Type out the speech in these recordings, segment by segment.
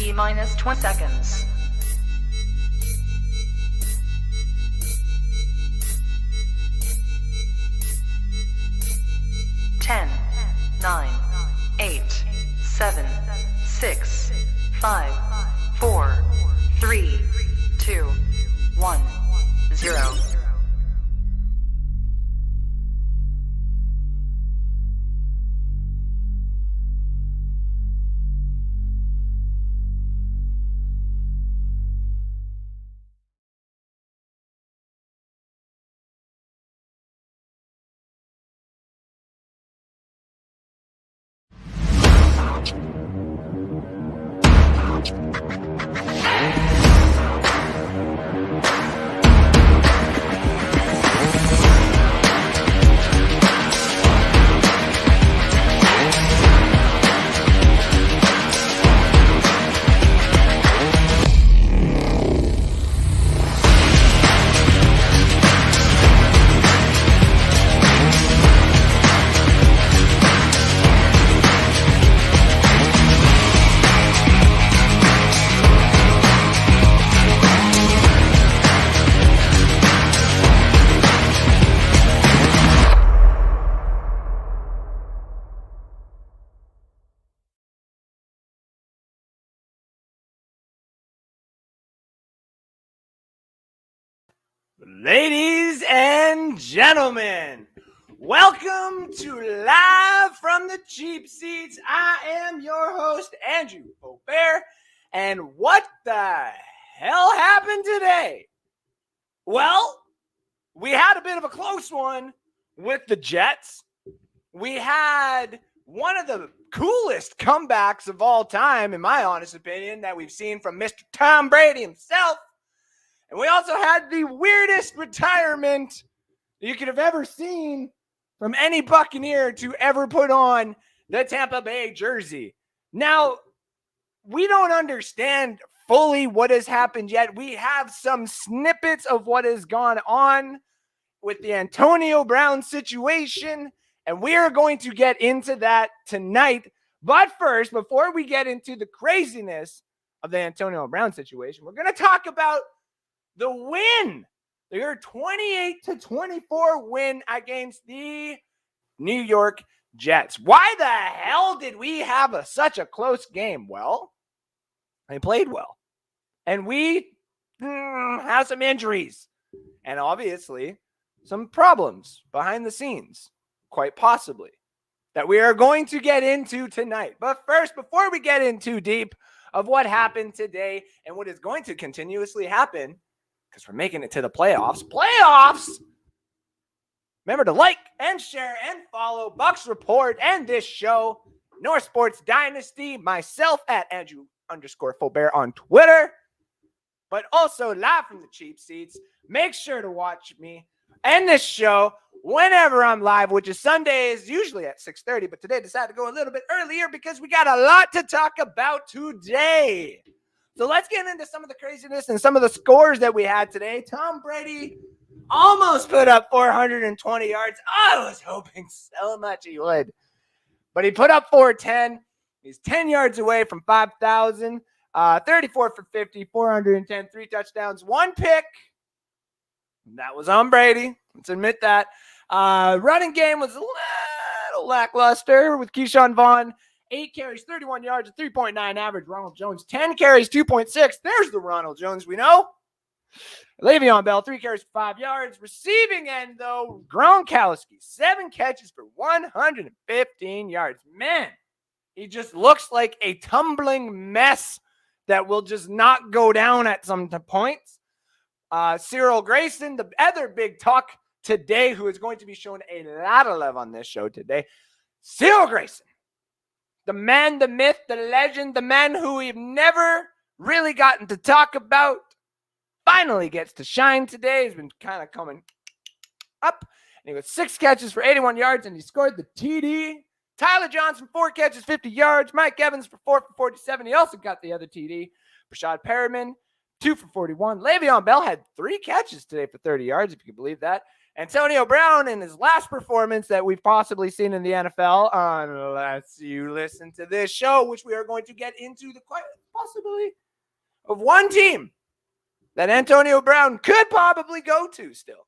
T-minus 20 seconds. 10, 9, 8, 7, 6, 5, 4, 3, 2, 1, 0. Ladies and gentlemen, welcome to Live from the Cheap Seats. I am your host, Andrew Faubert, and what the hell happened today? Well, we had a bit of a close one with the Jets. We had one of the coolest comebacks of all time, in my honest opinion, that we've seen from Mr. Tom Brady himself. And we also had the weirdest retirement you could have ever seen from any Buccaneer to ever put on the Tampa Bay jersey. Now, we don't understand fully what has happened yet. We have some snippets of what has gone on with the Antonio Brown situation, and we are going to get into that tonight. But first, before we get into the craziness of the Antonio Brown situation, we're going to talk about the win, their 28-24 win against the New York Jets. Why the hell did we have such a close game? Well, they played well. And we have some injuries. And obviously, some problems behind the scenes, quite possibly, that we are going to get into tonight. But first, before we get in too deep of what happened today and what is going to continuously happen, because we're making it to the playoffs. Remember to like and share and follow Bucks Report and this show, North Sports Dynasty, myself at Andrew_Faubert on Twitter, but also Live from the Cheap Seats. Make sure to watch me and this show whenever I'm live, which is Sundays, usually at 6:30, but today I decided to go a little bit earlier because we got a lot to talk about today. So let's get into some of the craziness and some of the scores that we had today. Tom Brady almost put up 420 yards. I was hoping so much he would. But he put up 410. He's 10 yards away from 5,000. 34 for 50, 410, 3 touchdowns, 1 pick. That was on Brady. Let's admit that. Running game was a little lackluster with Keyshawn Vaughn. 8 carries, 31 yards, a 3.9 average. Ronald Jones, 10 carries, 2.6. There's the Ronald Jones we know. Le'Veon Bell, 3 carries for 5 yards. Receiving end, though, Gronkowski, 7 catches for 115 yards. Man, he just looks like a tumbling mess that will just not go down at some points. Cyril Grayson, the other big talk today, who is going to be shown a lot of love on this show today. Cyril Grayson. The man, the myth, the legend, the man who we've never really gotten to talk about, finally gets to shine today. He's been kind of coming up. And he got 6 catches for 81 yards, and he scored the TD. Tyler Johnson, 4 catches, 50 yards. Mike Evans for 4 for 47. He also got the other TD. Rashad Perriman, 2 for 41. Le'Veon Bell had 3 catches today for 30 yards, if you can believe that. Antonio Brown in his last performance that we've possibly seen in the NFL, unless you listen to this show, which we are going to get into possibility of one team that Antonio Brown could probably go to still.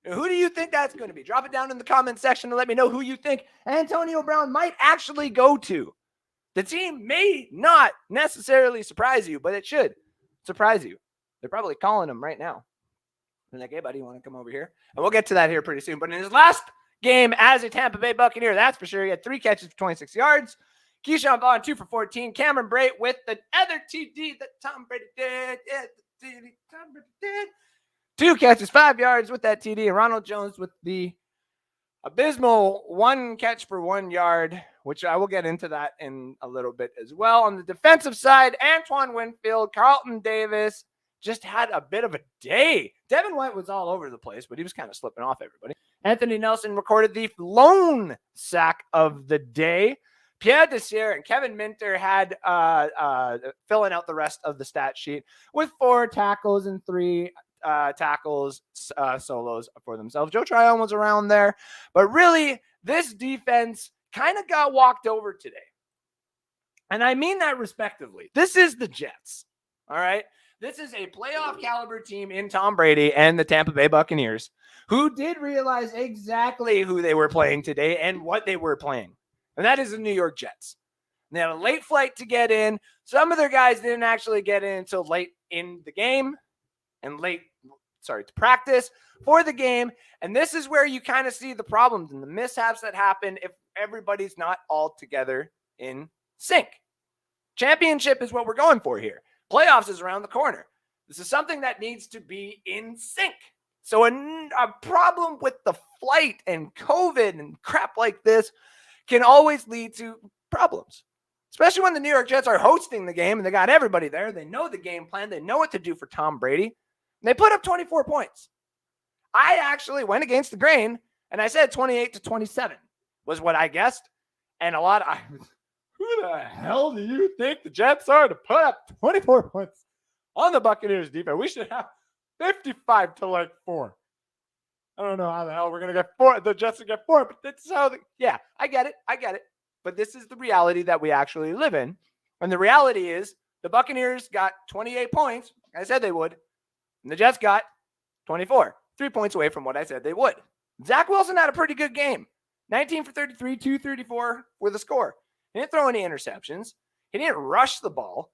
Now, who do you think that's going to be? Drop it down in the comment section and let me know who you think Antonio Brown might actually go to. The team may not necessarily surprise you, but it should surprise you. They're probably calling him right now. They're like, hey, buddy, you want to come over here? And we'll get to that here pretty soon. But in his last game as a Tampa Bay Buccaneer, that's for sure. He had 3 catches for 26 yards. Keyshawn Vaughn, 2 for 14. Cameron Brate with the other TD that Tom Brady did. Yeah, the TD Tom Brady did. 2 catches, 5 yards with that TD. And Ronald Jones with the abysmal 1 catch for 1 yard, which I will get into that in a little bit as well. On the defensive side, Antoine Winfield, Carlton Davis just had a bit of a day. Devin White was all over the place, but he was kind of slipping off everybody. Anthony Nelson recorded the lone sack of the day. Pierre Desir and Kevin Minter had filling out the rest of the stat sheet with 4 tackles and 3 tackles solos for themselves. Joe Tryon was around there, but really this defense kind of got walked over today. And I mean that respectively. This is the Jets. All right. This is a playoff caliber team in Tom Brady and the Tampa Bay Buccaneers who did realize exactly who they were playing today and what they were playing. And that is the New York Jets. And they had a late flight to get in. Some of their guys didn't actually get in until late in the game and to practice for the game. And this is where you kind of see the problems and the mishaps that happen if everybody's not all together in sync. Championship is what we're going for here. Playoffs is around the corner. This is something that needs to be in sync. So a problem with the flight and COVID and crap like this can always lead to problems, especially when the New York Jets are hosting the game and they got everybody there. They know the game plan. They know what to do for Tom Brady. And they put up 24 points. I actually went against the grain and I said 28-27 was what I guessed. And who the hell do you think the Jets are to put up 24 points on the Buccaneers defense? We should have 55-4. I don't know how the hell we're going to get 4. The Jets will get 4, but that's how I get it. But this is the reality that we actually live in. And the reality is the Buccaneers got 28 points, like I said they would, and the Jets got 24, 3 points away from what I said they would. Zach Wilson had a pretty good game. 19 for 33, 234 with a score. He didn't throw any interceptions. He didn't rush the ball.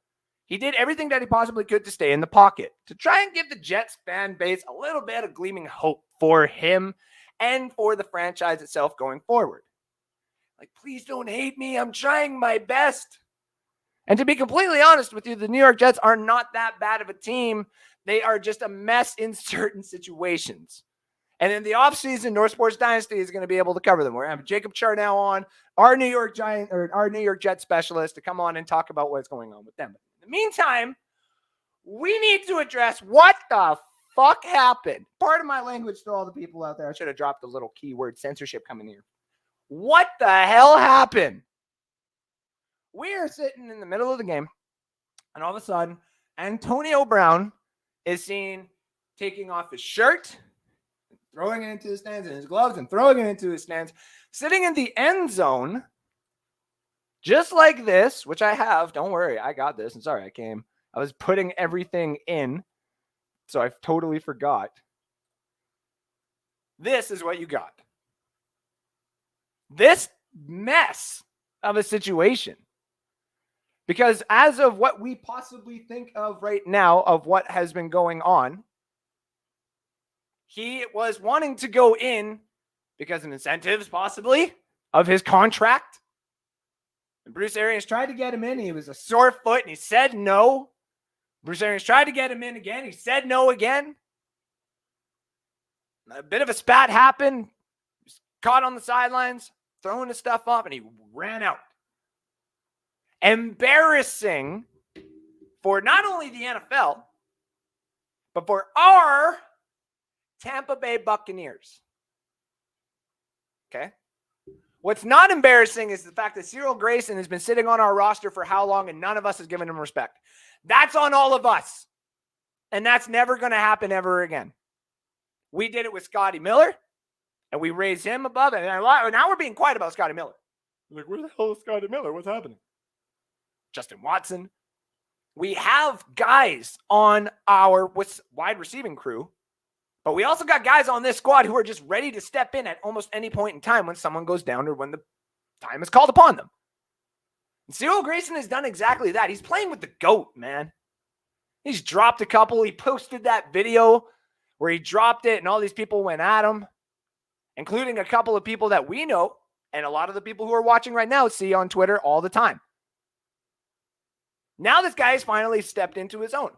He did everything that he possibly could to stay in the pocket, to try and give the Jets fan base a little bit of gleaming hope for him and for the franchise itself going forward. Like, please don't hate me. I'm trying my best. And to be completely honest with you, the New York Jets are not that bad of a team. They are just a mess in certain situations. And in the offseason, North Sports Dynasty is going to be able to cover them. We're going to have Jacob Charnell on, our New York Jets specialist, to come on and talk about what's going on with them. In the meantime, we need to address what the fuck happened. Part of my language to all the people out there. I should have dropped a little keyword censorship coming here. What the hell happened? We are sitting in the middle of the game, and all of a sudden, Antonio Brown is seen taking off his shirt, throwing it into his stands, and his gloves, and throwing it into his stands, sitting in the end zone, just like this, which I have. Don't worry, I got this. I'm sorry, I was putting everything in, so I totally forgot. This is what you got. This mess of a situation. Because as of what we possibly think of right now of what has been going on, he was wanting to go in because of incentives, possibly, of his contract. And Bruce Arians tried to get him in. He was a sore foot, and he said no. Bruce Arians tried to get him in again. He said no again. A bit of a spat happened. He was caught on the sidelines, throwing his stuff off, and he ran out. Embarrassing for not only the NFL, but for our Tampa Bay Buccaneers. Okay? What's not embarrassing is the fact that Cyril Grayson has been sitting on our roster for how long and none of us has given him respect. That's on all of us. And that's never going to happen ever again. We did it with Scotty Miller, and we raised him above it. And now we're being quiet about Scotty Miller. Like, where the hell is Scotty Miller? What's happening? Justin Watson. We have guys on our wide receiving crew, but we also got guys on this squad who are just ready to step in at almost any point in time when someone goes down or when the time is called upon them. And Cyril Grayson has done exactly that. He's playing with the GOAT, man. He's dropped a couple. He posted that video where he dropped it and all these people went at him, including a couple of people that we know and a lot of the people who are watching right now see on Twitter all the time. Now this guy has finally stepped into his own.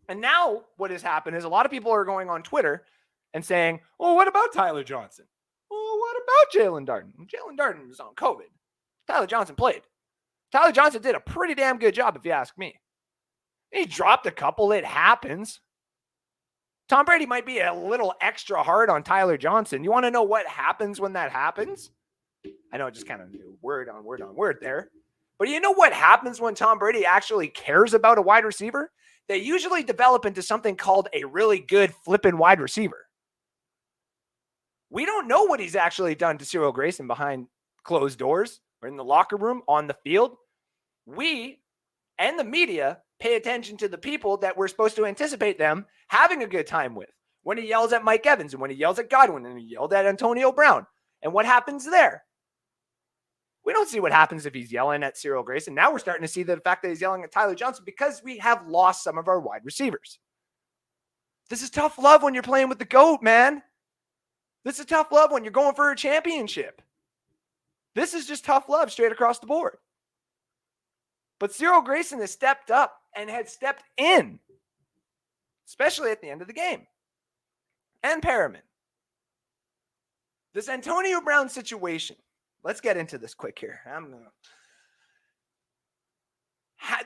And now what has happened is a lot of people are going on Twitter and saying, well, what about Tyler Johnson? Well, what about Jalen Darden? Jalen Darden was on COVID. Tyler Johnson played. Tyler Johnson did a pretty damn good job, if you ask me. He dropped a couple. It happens. Tom Brady might be a little extra hard on Tyler Johnson. You want to know what happens when that happens? I know, just kind of word on word there. But you know what happens when Tom Brady actually cares about a wide receiver? They usually develop into something called a really good flipping wide receiver. We don't know what he's actually done to Cyril Grayson behind closed doors or in the locker room, on the field. We and the media pay attention to the people that we're supposed to anticipate them having a good time with. When he yells at Mike Evans and when he yells at Godwin and he yelled at Antonio Brown. And what happens there? We don't see what happens if he's yelling at Cyril Grayson. Now we're starting to see the fact that he's yelling at Tyler Johnson because we have lost some of our wide receivers. This is tough love when you're playing with the GOAT, man. This is tough love when you're going for a championship. This is just tough love straight across the board. But Cyril Grayson has stepped up and had stepped in, especially at the end of the game. And Perriman. This Antonio Brown situation. Let's get into this quick here.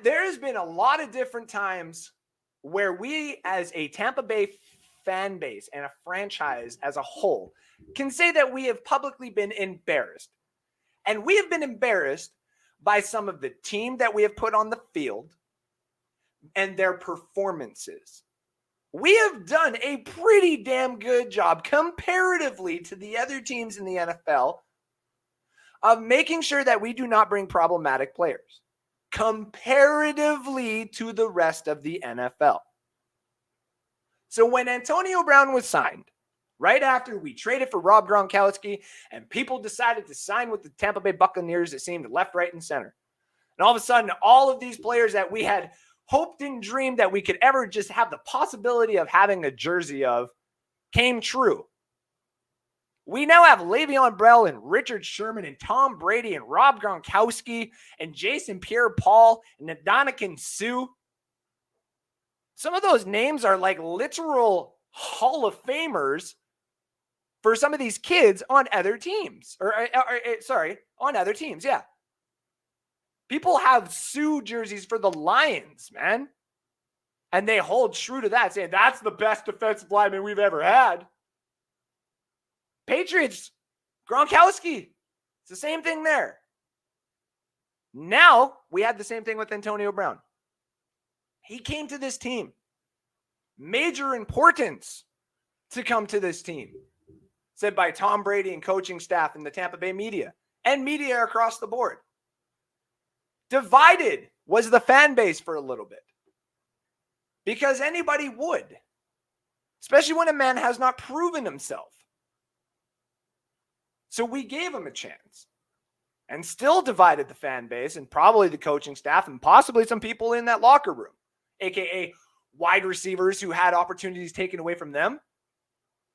There has been a lot of different times where we as a Tampa Bay fan base and a franchise as a whole can say that we have publicly been embarrassed. And we have been embarrassed by some of the team that we have put on the field and their performances. We have done a pretty damn good job comparatively to the other teams in the NFL of making sure that we do not bring problematic players comparatively to the rest of the NFL. So when Antonio Brown was signed, right after we traded for Rob Gronkowski and people decided to sign with the Tampa Bay Buccaneers, it seemed left, right, and center. And all of a sudden, all of these players that we had hoped and dreamed that we could ever just have the possibility of having a jersey of came true. We now have Le'Veon Bell and Richard Sherman and Tom Brady and Rob Gronkowski and Jason Pierre-Paul and Ndamukong Suh. Some of those names are like literal Hall of Famers for some of these kids on other teams. On other teams, yeah. People have Suh jerseys for the Lions, man. And they hold true to that, saying that's the best defensive lineman we've ever had. Patriots, Gronkowski. It's the same thing there. Now, we had the same thing with Antonio Brown. He came to this team. Major importance to come to this team. Said by Tom Brady and coaching staff and the Tampa Bay media and media across the board. Divided was the fan base for a little bit. Because anybody would. Especially when a man has not proven himself. So we gave him a chance. And still divided the fan base and probably the coaching staff and possibly some people in that locker room. AKA wide receivers who had opportunities taken away from them.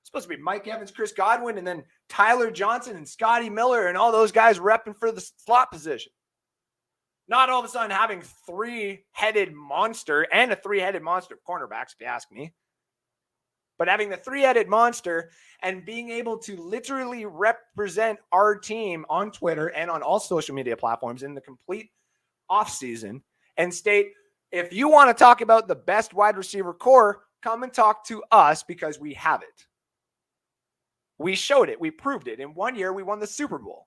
It's supposed to be Mike Evans, Chris Godwin, and then Tyler Johnson and Scotty Miller and all those guys repping for the slot position. Not all of a sudden having three-headed monster and a three-headed monster cornerbacks, if you ask me. But having the three-headed monster and being able to literally represent our team on Twitter and on all social media platforms in the complete offseason and state, if you want to talk about the best wide receiver core, come and talk to us because we have it. We showed it. We proved it. In 1 year, we won the Super Bowl.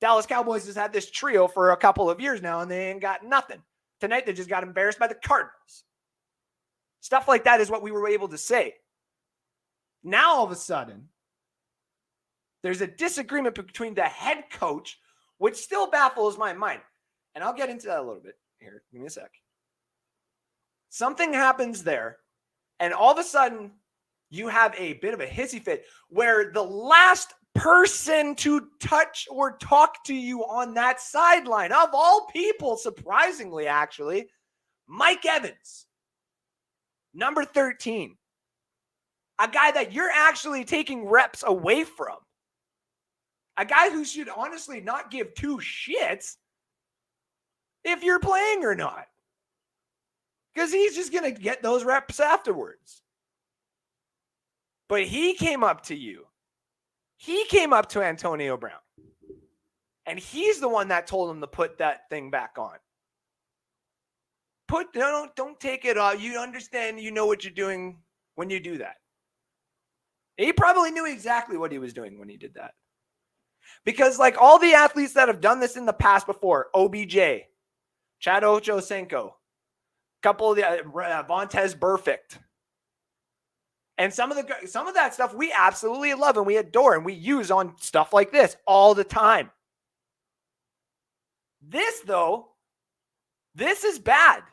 Dallas Cowboys has had this trio for a couple of years now, and they ain't got nothing. Tonight, they just got embarrassed by the Cardinals. Stuff like that is what we were able to say. Now, all of a sudden, there's a disagreement between the head coach, which still baffles my mind. And I'll get into that a little bit here. Give me a sec. Something happens there, and all of a sudden, you have a bit of a hissy fit where the last person to touch or talk to you on that sideline, of all people, surprisingly, actually, Mike Evans, number 13, a guy that you're actually taking reps away from, a guy who should honestly not give two shits if you're playing or not, because he's just going to get those reps afterwards. But he came up to you. He came up to Antonio Brown. And he's the one that told him to put that thing back on. Don't take it off. You understand, you know what you're doing when you do that. He probably knew exactly what he was doing when he did that. Because like all the athletes that have done this in the past before, OBJ, Chad Ochocinco, couple of the Vontez Burfict, and some of that stuff we absolutely love and we adore and we use on stuff like this all the time. This though, this is bad.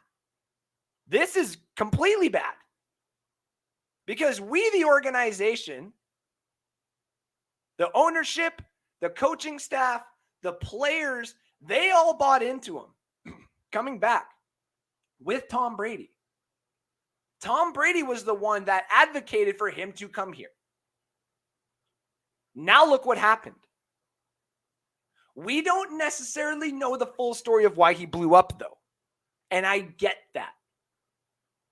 This is completely bad. Because we, the organization, the ownership, the coaching staff, the players, they all bought into him coming back with Tom Brady. Tom Brady was the one that advocated for him to come here. Now look what happened. We don't necessarily know the full story of why he blew up, though. And I get that.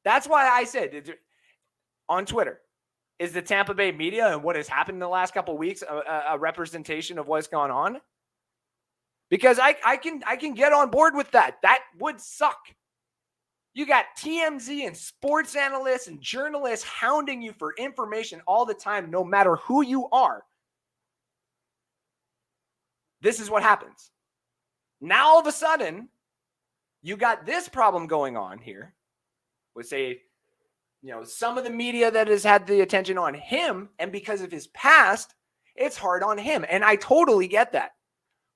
That's why I said on Twitter, is the Tampa Bay media and what has happened in the last couple of weeks a representation of what's gone on? Because I can get on board with that. That would suck. You got TMZ and sports analysts and journalists hounding you for information all the time, no matter who you are. This is what happens. Now, all of a sudden, you got this problem going on here with, say, some of the media that has had the attention on him, and because of his past, it's hard on him. And I totally get that.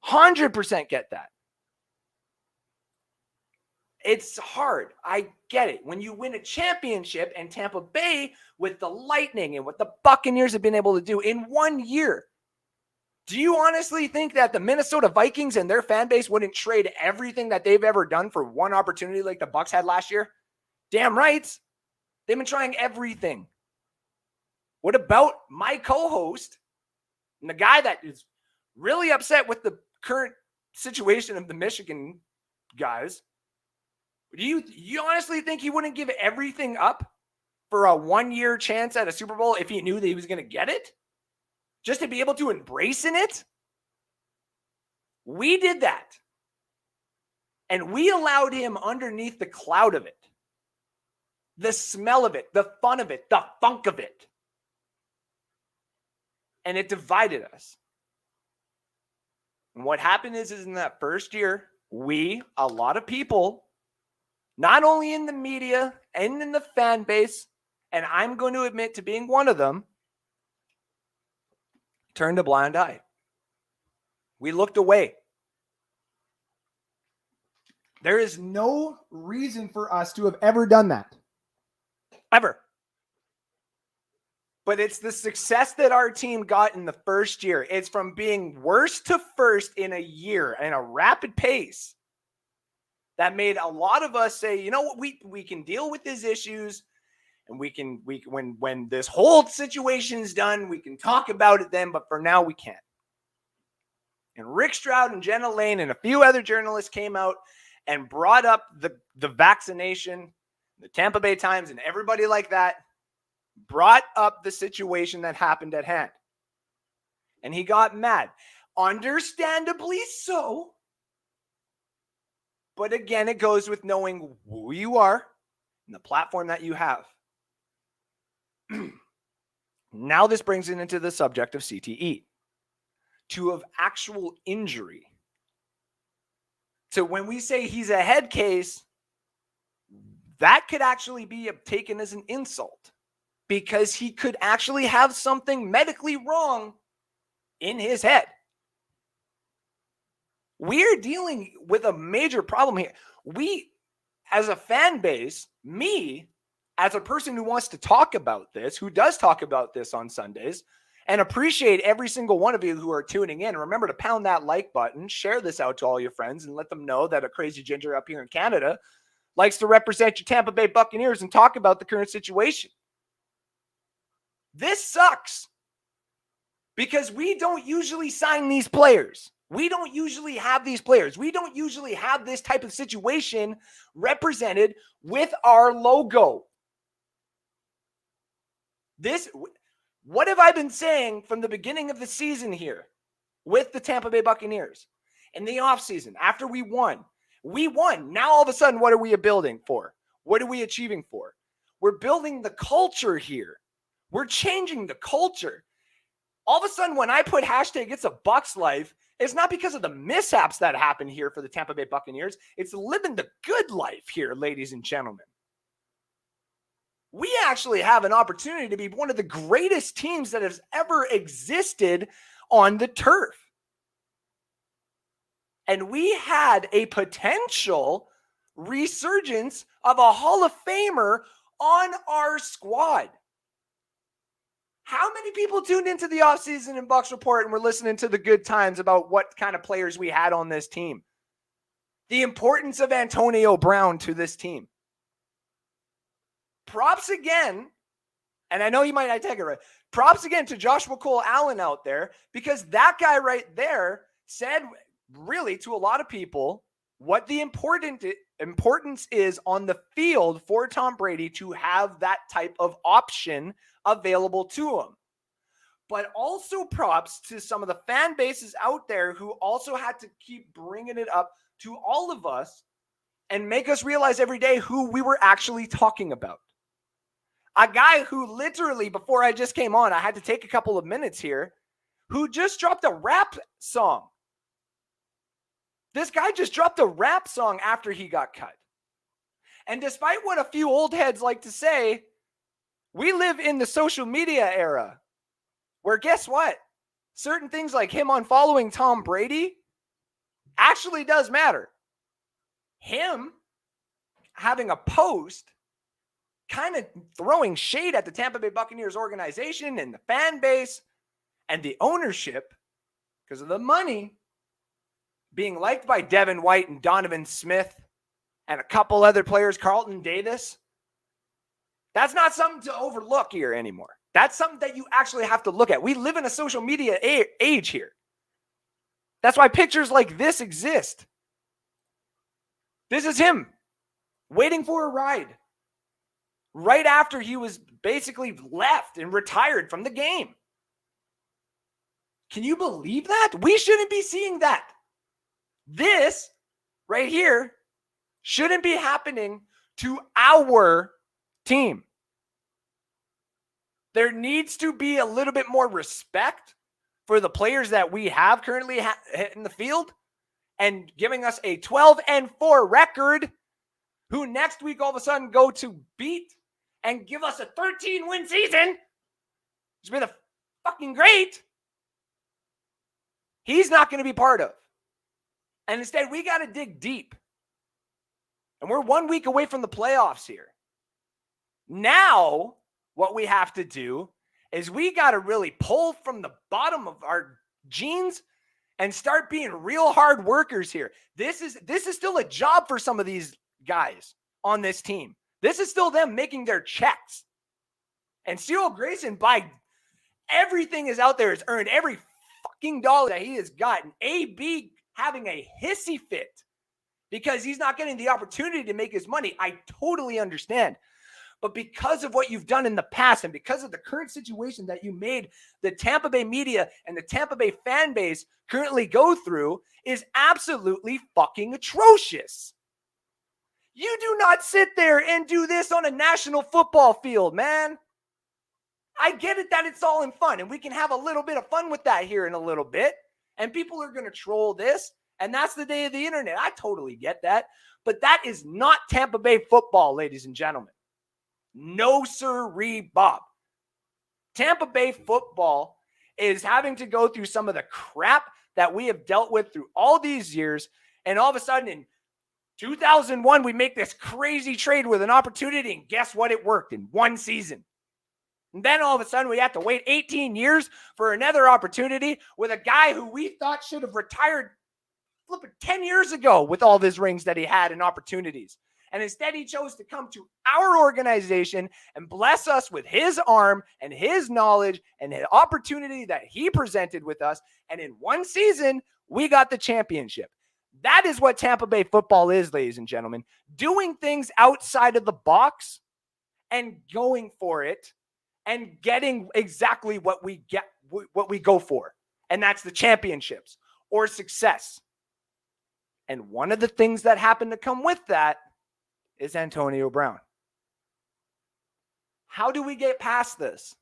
100% get that. It's hard. I get it. When you win a championship, and Tampa Bay with the Lightning and what the Buccaneers have been able to do in 1 year, do you honestly think that the Minnesota Vikings and their fan base wouldn't trade everything that they've ever done for one opportunity like the Bucs had last year? Damn right. They've been trying everything. What about my co-host and the guy that is really upset with the current situation of the Michigan guys? Do you honestly think he wouldn't give everything up for a 1-year chance at a Super Bowl if he knew that he was going to get it? Just to be able to embrace in it? We did that. And we allowed him underneath the cloud of it. The smell of it, the fun of it, the funk of it. And it divided us. And what happened is in that first year, a lot of people, not only in the media and in the fan base, and I'm going to admit to being one of them, turned a blind eye. We looked away. There is no reason for us to have ever done that. Ever. But it's the success that our team got in the first year. It's from being worst to first in a year in a rapid pace that made a lot of us say, you know what, we can deal with these issues, and when this whole situation's done, we can talk about it then, but for now we can't. And Rick Stroud and Jenna Lane and a few other journalists came out and brought up the vaccination, the Tampa Bay Times and everybody like that brought up the situation that happened at hand. And he got mad. Understandably so. But again, it goes with knowing who you are and the platform that you have. Now this brings it into the subject of CTE. To of actual injury. So when we say he's a head case, that could actually be taken as an insult, because he could actually have something medically wrong in his head. We're dealing with a major problem here. We, as a fan base, me, as a person who wants to talk about this, who does talk about this on Sundays, and appreciate every single one of you who are tuning in. Remember to pound that like button, share this out to all your friends, and let them know that a crazy ginger up here in Canada likes to represent your Tampa Bay Buccaneers and talk about the current situation. This sucks because we don't usually sign these players. We don't usually have these players. We don't usually have this type of situation represented with our logo. What have I been saying from the beginning of the season here with the Tampa Bay Buccaneers? In the offseason, after we won. Now all of a sudden, what are we building for? What are we achieving for? We're building the culture here. We're changing the culture. All of a sudden, when I put hashtag it's a Bucs life, it's not because of the mishaps that happen here for the Tampa Bay Buccaneers. It's living the good life here, ladies and gentlemen. We actually have an opportunity to be one of the greatest teams that has ever existed on the turf. And we had a potential resurgence of a Hall of Famer on our squad. How many people tuned into the offseason in Bucs Report and were listening to the good times about what kind of players we had on this team? The importance of Antonio Brown to this team. Props again, and I know you might not take it right. Props again to Joshua Cole-Allen out there, because that guy right there said really to a lot of people what the importance is on the field for Tom Brady to have that type of option available to him. But also props to some of the fan bases out there who also had to keep bringing it up to all of us and make us realize every day who we were actually talking about. A guy who literally, before I just came on, I had to take a couple of minutes here, who just dropped a rap song. This guy just dropped a rap song after he got cut. And despite what a few old heads like to say, we live in the social media era where, guess what? Certain things like him unfollowing Tom Brady actually does matter. Him having a post kind of throwing shade at the Tampa Bay Buccaneers organization and the fan base and the ownership because of the money, being liked by Devin White and Donovan Smith and a couple other players, Carlton Davis. That's not something to overlook here anymore. That's something that you actually have to look at. We live in a social media age here. That's why pictures like this exist. This is him waiting for a ride right after he was basically left and retired from the game. Can you believe that? We shouldn't be seeing that. This right here shouldn't be happening to our team. There needs to be a little bit more respect for the players that we have currently in the field and giving us a 12-4 record, who next week all of a sudden go to beat and give us a 13-win season, which would be the fucking great. He's not going to be part of. And instead, we got to dig deep. And we're 1 week away from the playoffs here. Now, what we have to do is we got to really pull from the bottom of our jeans and start being real hard workers here. This is still a job for some of these guys on this team. This is still them making their checks. And Cyril Grayson, by everything is out there, has earned every fucking dollar that he has gotten. AB having a hissy fit because he's not getting the opportunity to make his money. I totally understand. But because of what you've done in the past and because of the current situation that you made the Tampa Bay media and the Tampa Bay fan base currently go through is absolutely fucking atrocious. You do not sit there and do this on a national football field, man. I get it that it's all in fun and we can have a little bit of fun with that here in a little bit. And people are going to troll this. And that's the day of the internet. I totally get that. But that is not Tampa Bay football, ladies and gentlemen. No sirree, Bob. Tampa Bay football is having to go through some of the crap that we have dealt with through all these years. And all of a sudden in 2001, we make this crazy trade with an opportunity, and guess what? It worked in one season. And then all of a sudden we have to wait 18 years for another opportunity with a guy who we thought should have retired flipping 10 years ago with all of his rings that he had and opportunities. And instead he chose to come to our organization and bless us with his arm and his knowledge and the opportunity that he presented with us. And in one season, we got the championship. That is what Tampa Bay football is, ladies and gentlemen. Doing things outside of the box and going for it and getting exactly what we go for. And that's the championships or success. And one of the things that happened to come with that is Antonio Brown. How do we get past this?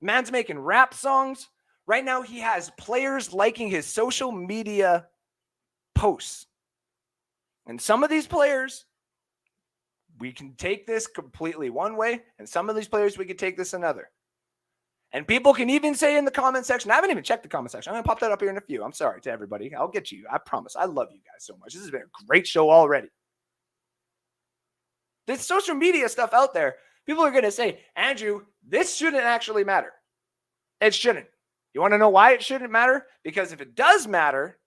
Man's making rap songs. Right now he has players liking his social media posts. And some of these players, we can take this completely one way, and some of these players, we can take this another. And people can even say in the comment section, I haven't even checked the comment section. I'm going to pop that up here in a few. I'm sorry to everybody. I'll get you. I promise. I love you guys so much. This has been a great show already. This social media stuff out there, people are going to say, Andrew, this shouldn't actually matter. It shouldn't. You want to know why it shouldn't matter? Because if it does matter,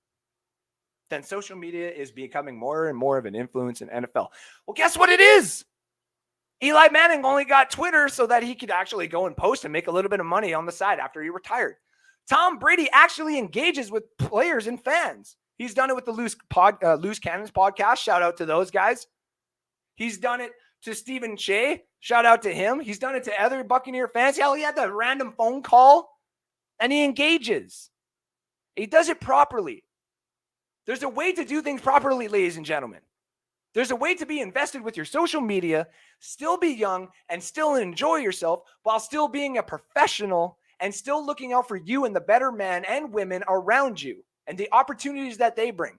then social media is becoming more and more of an influence in NFL. Well, guess what it is? Eli Manning only got Twitter so that he could actually go and post and make a little bit of money on the side after he retired. Tom Brady actually engages with players and fans. He's done it with the Loose Cannons podcast. Shout out to those guys. He's done it to Stephen Shea. Shout out to him. He's done it to other Buccaneer fans. Hell, he had that random phone call, and he engages. He does it properly. There's a way to do things properly, ladies and gentlemen. There's a way to be invested with your social media, still be young, and still enjoy yourself while still being a professional and still looking out for you and the better men and women around you and the opportunities that they bring.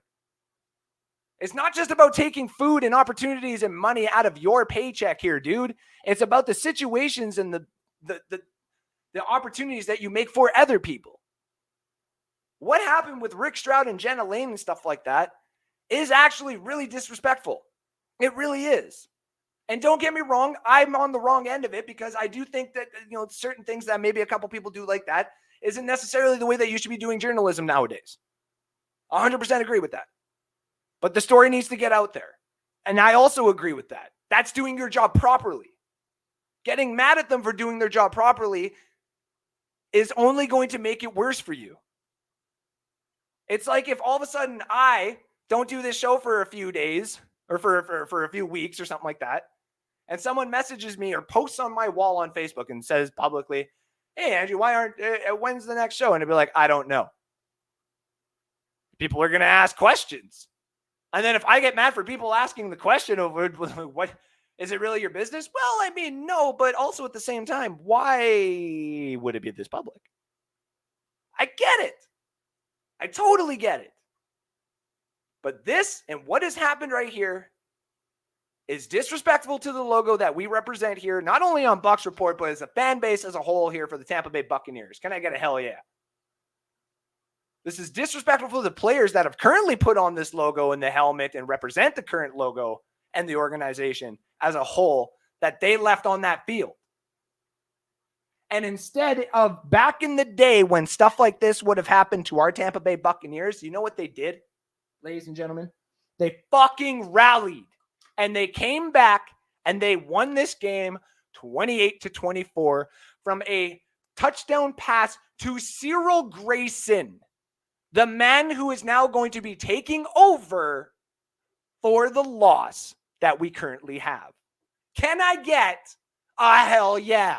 It's not just about taking food and opportunities and money out of your paycheck here, dude. It's about the situations and the opportunities that you make for other people. What happened with Rick Stroud and Jenna Lane and stuff like that is actually really disrespectful. It really is. And don't get me wrong, I'm on the wrong end of it because I do think that, certain things that maybe a couple people do like that isn't necessarily the way that you should be doing journalism nowadays. 100% agree with that. But the story needs to get out there. And I also agree with that. That's doing your job properly. Getting mad at them for doing their job properly is only going to make it worse for you. It's like if all of a sudden I don't do this show for a few days or for a few weeks or something like that, and someone messages me or posts on my wall on Facebook and says publicly, hey, Andrew, when's the next show? And it'd be like, I don't know. People are going to ask questions. And then if I get mad for people asking the question over what, is it really your business? Well, I mean, no, but also at the same time, why would it be this public? I get it. I totally get it. But this and what has happened right here is disrespectful to the logo that we represent here, not only on Bucs Report, but as a fan base as a whole here for the Tampa Bay Buccaneers. Can I get a hell yeah? This is disrespectful for the players that have currently put on this logo and the helmet and represent the current logo and the organization as a whole that they left on that field. And instead of back in the day when stuff like this would have happened to our Tampa Bay Buccaneers, you know what they did, ladies and gentlemen? They fucking rallied. And they came back and they won this game 28-24 from a touchdown pass to Cyril Grayson, the man who is now going to be taking over for the loss that we currently have. Can I get a hell yeah?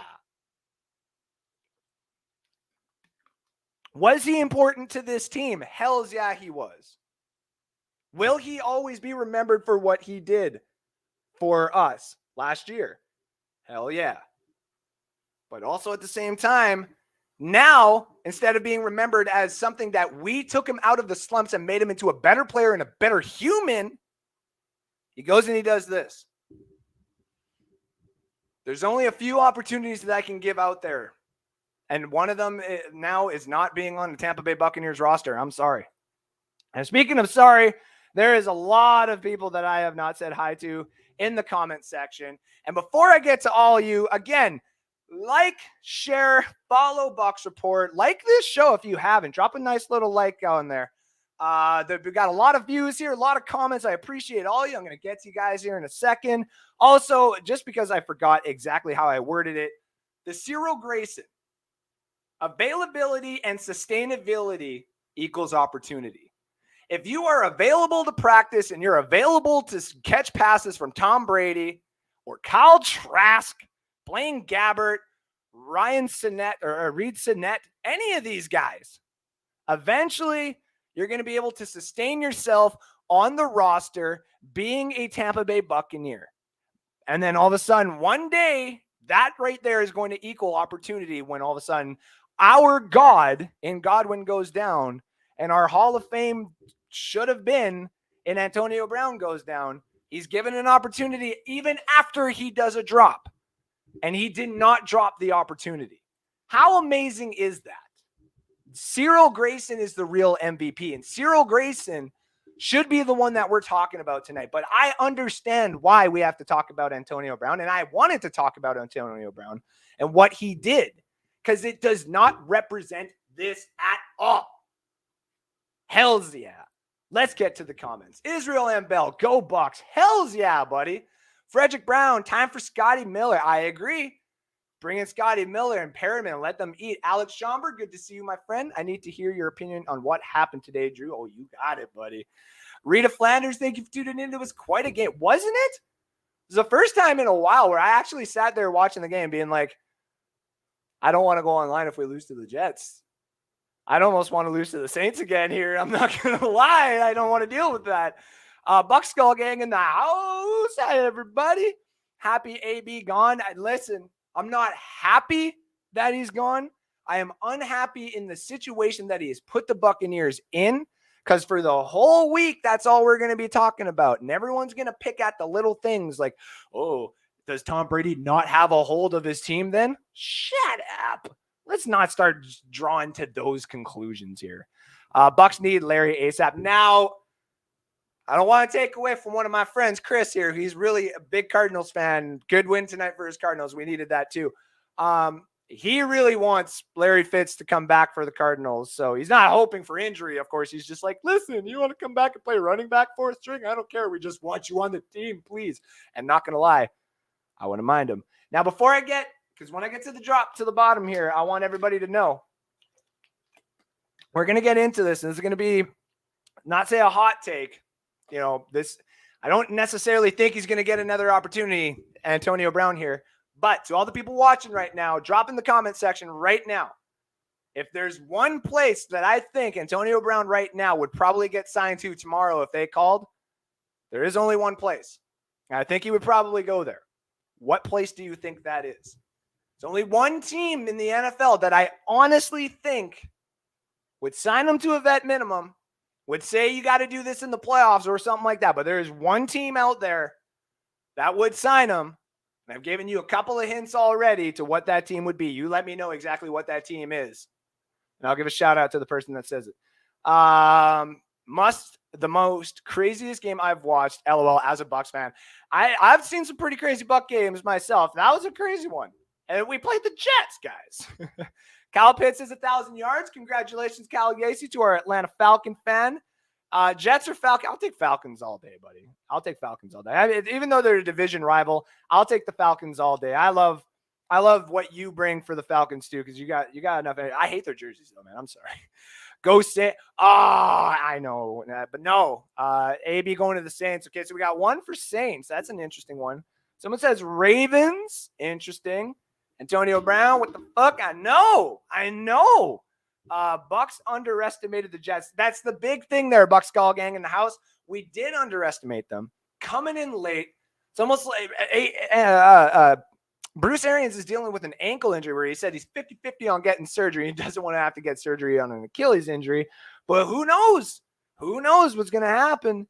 Was he important to this team? Hells yeah, he was. Will he always be remembered for what he did for us last year? Hell yeah. But also at the same time, now, instead of being remembered as something that we took him out of the slumps and made him into a better player and a better human, he goes and he does this. There's only a few opportunities that I can give out there And one of them now is not being on the Tampa Bay Buccaneers roster. I'm sorry. And speaking of sorry, there is a lot of people that I have not said hi to in the comment section. And before I get to all you, again, like, share, follow Bucks Report, like this show if you haven't. Drop a nice little like on there. We've got a lot of views here, a lot of comments. I appreciate all you. I'm going to get to you guys here in a second. Also, just because I forgot exactly how I worded it, the Cyril Grayson, availability and sustainability equals opportunity. If you are available to practice and you're available to catch passes from Tom Brady or Kyle Trask, Blaine Gabbert, Ryan Sinnett, or Reed Sinnett, any of these guys, eventually you're going to be able to sustain yourself on the roster being a Tampa Bay Buccaneer. And then all of a sudden, one day, that right there is going to equal opportunity when all of a sudden our God in Godwin goes down and our Hall of Fame should have been in Antonio Brown goes down. He's given an opportunity even after he does a drop. And he did not drop the opportunity. How amazing is that? Cyril Grayson is the real MVP. And Cyril Grayson should be the one that we're talking about tonight. But I understand why we have to talk about Antonio Brown. And I wanted to talk about Antonio Brown and what he did. Because it does not represent this at all. Hells yeah. Let's get to the comments. Israel M. Bell, go Bucks. Hells yeah, buddy. Frederick Brown, time for Scotty Miller. I agree. Bring in Scotty Miller and Perriman and let them eat. Alex Schomburg, good to see you, my friend. I need to hear your opinion on what happened today, Drew. Oh, you got it, buddy. Rita Flanders, thank you for tuning in. It was quite a game, wasn't it? It was the first time in a while where I actually sat there watching the game being like, I don't want to go online if we lose to the Jets. I'd almost want to lose to the Saints again here. I'm not going to lie. I don't want to deal with that. Buck Skull Gang in the house. Hi, everybody. Happy AB gone. Listen, I'm not happy that he's gone. I am unhappy in the situation that he has put the Buccaneers in, because for the whole week, that's all we're going to be talking about. And everyone's going to pick at the little things like, oh, does Tom Brady not have a hold of his team then? Shut up. Let's not start drawing to those conclusions here. Bucks need Larry ASAP. Now, I don't want to take away from one of my friends, Chris here. He's really a big Cardinals fan. Good win tonight for his Cardinals. We needed that too. He really wants Larry Fitz to come back for the Cardinals. So he's not hoping for injury, of course. He's just like, listen, you want to come back and play running back fourth string? I don't care. We just want you on the team, please. And not going to lie, I wouldn't mind him. Now, before I get, because when I get to the drop to the bottom here, I want everybody to know we're going to get into this. And this is going to be, not say a hot take. You know, this, I don't necessarily think he's going to get another opportunity, Antonio Brown here. But to all the people watching right now, drop in the comment section right now. If there's one place that I think Antonio Brown right now would probably get signed to tomorrow if they called, there is only one place. And I think he would probably go there. What place do you think that is? There's only one team in the NFL that I honestly think would sign him to a vet minimum, would say you got to do this in the playoffs or something like that. But there is one team out there that would sign him. And I've given you a couple of hints already to what that team would be. You let me know exactly what that team is. And I'll give a shout out to the person that says it. The most craziest game I've watched, LOL, as a Bucs fan. I've seen some pretty crazy Buck games myself. That was a crazy one. And we played the Jets, guys. Kyle Pitts is 1,000 yards. Congratulations, Cal Yacey, to our Atlanta Falcon fan. Jets or Falcons? I'll take Falcons all day, buddy. I'll take Falcons all day. Even though they're a division rival, I'll take the Falcons all day. I love what you bring for the Falcons too, because you got enough. I hate their jerseys though, man. I'm sorry. Go Saints. I know, but no. AB going to the Saints. Okay, so we got one for Saints. That's an interesting one. Someone says Ravens. Interesting. Antonio Brown. What the fuck? I know. Bucks underestimated the Jets. That's the big thing there, Bucks Skull Gang in the house. We did underestimate them. Coming in late. It's almost like Bruce Arians is dealing with an ankle injury where he said he's 50-50 on getting surgery. He doesn't want to have to get surgery on an Achilles injury. But who knows? Who knows what's going to happen?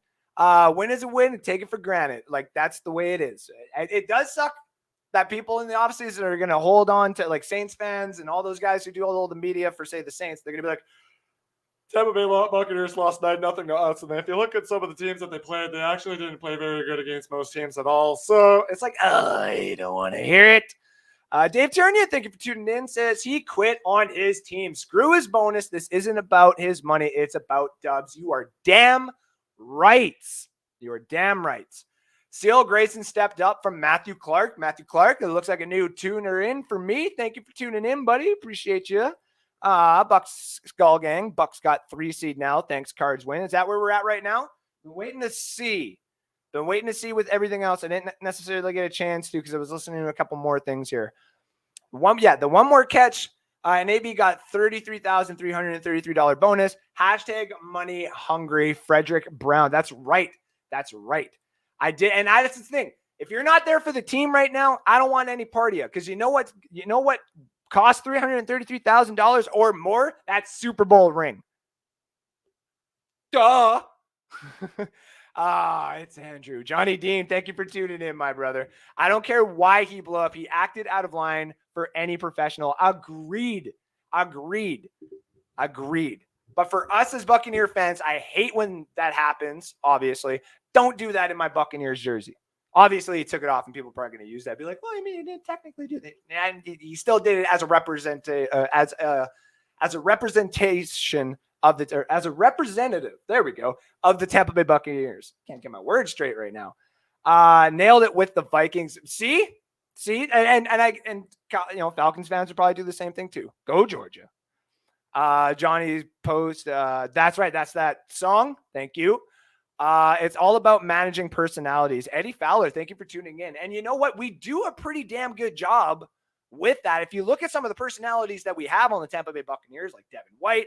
Win is a win and take it for granted. Like, that's the way it is. It does suck that people in the offseason are going to hold on to, like Saints fans and all those guys who do all the media for, say, the Saints. They're going to be like, Tampa Bay Buccaneers lost 9-0 to us. And if you look at some of the teams that they played, they actually didn't play very good against most teams at all. So it's like, I don't want to hear it. Dave Turnia, thank you for tuning in, says he quit on his team. Screw his bonus. This isn't about his money. It's about dubs. You are damn right. You are damn right. Cyril Grayson stepped up from Matthew Clark. Matthew Clark, it looks like a new tuner in for me. Thank you for tuning in, buddy. Appreciate you. Bucks Skull Gang. Bucks got 3 seed now. Thanks, Cards win. Is that where we're at right now? Been waiting to see with everything else. I didn't necessarily get a chance to because I was listening to a couple more things here. The one more catch, and AB got $33,333 bonus. Hashtag money hungry Frederick Brown. That's right. I did, and that's the thing. If you're not there for the team right now, I don't want any part of you because you know what costs $333,000 or more? That Super Bowl ring. Duh. It's Andrew. Johnny Dean, thank you for tuning in, my brother. I don't care why he blew up. He acted out of line for any professional. Agreed. But for us as Buccaneer fans, I hate when that happens, obviously. Don't do that in my Buccaneers jersey. Obviously, he took it off, and people are probably going to use that. Be like, well, I mean, he didn't technically do that. And he still did it as a representation of as a representative. There we go, of the Tampa Bay Buccaneers. Can't get my words straight right now. Nailed it with the Vikings. See, and Falcons fans would probably do the same thing too. Go Georgia. Johnny's post. That's right. That's that song. Thank you. It's all about managing personalities. Eddie Fowler, thank you for tuning in. And you know what? We do a pretty damn good job with that. If you look at some of the personalities that we have on the Tampa Bay Buccaneers, like Devin White,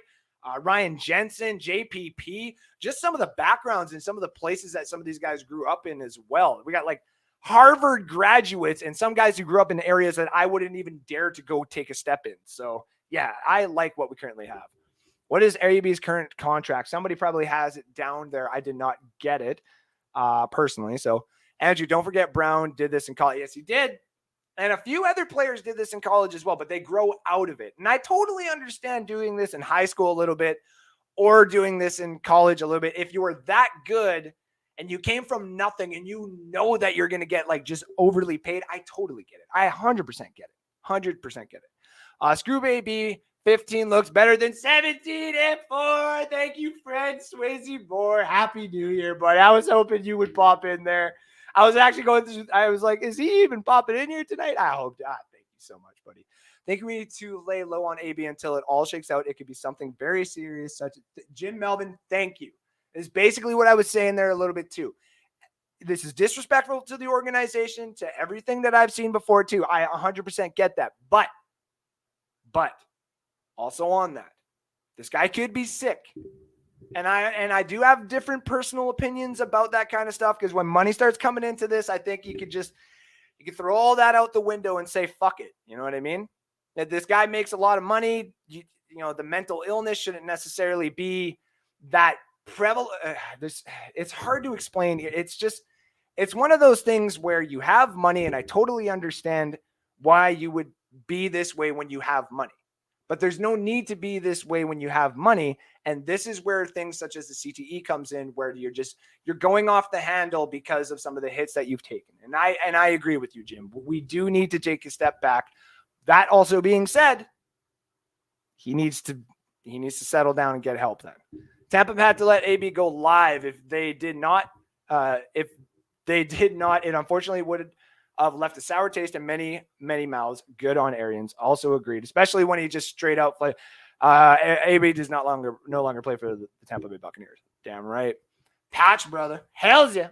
Ryan Jensen, JPP, just some of the backgrounds and some of the places that some of these guys grew up in as well. We got like Harvard graduates and some guys who grew up in areas that I wouldn't even dare to go take a step in. So yeah, I like what we currently have. What is AB's current contract? Somebody probably has it down there. I did not get it personally. So Andrew, don't forget Brown did this in college. Yes, he did. And a few other players did this in college as well, but they grow out of it. And I totally understand doing this in high school a little bit or doing this in college a little bit. If you were that good and you came from nothing and you know that you're going to get like just overly paid, I totally get it. I 100% get it. 100% get it. Screw Baby 15 looks better than 17 and 4. Thank you, Fred Swayze Moore. Happy New Year, buddy. I was hoping you would pop in there. I was actually going through, I was like, is he even popping in here tonight? I hope not. Thank you so much, buddy. I think we need to lay low on AB until it all shakes out. It could be something very serious, such as Jim Melvin. Thank you. Is basically what I was saying there a little bit too. This is disrespectful to the organization, to everything that I've seen before too. I 100% get that. But also on that, this guy could be sick. And I do have different personal opinions about that kind of stuff because when money starts coming into this, I think you could throw all that out the window and say, fuck it. You know what I mean? That this guy makes a lot of money. You know, the mental illness shouldn't necessarily be that prevalent. It's hard to explain. It's one of those things where you have money, and I totally understand why you would be this way when you have money. But there's no need to be this way when you have money. And this is where things such as the CTE comes in, where you're going off the handle because of some of the hits that you've taken. And I agree with you, Jim. We do need to take a step back. That also being said, he needs to settle down and get help then. Tampa had to let AB go live. If they did not, it unfortunately would have left a sour taste in many, many mouths. Good on Arians. Also agreed, especially when he just straight out play. AB does no longer play for the Tampa Bay Buccaneers. Damn right. Patch, brother. Hells yeah.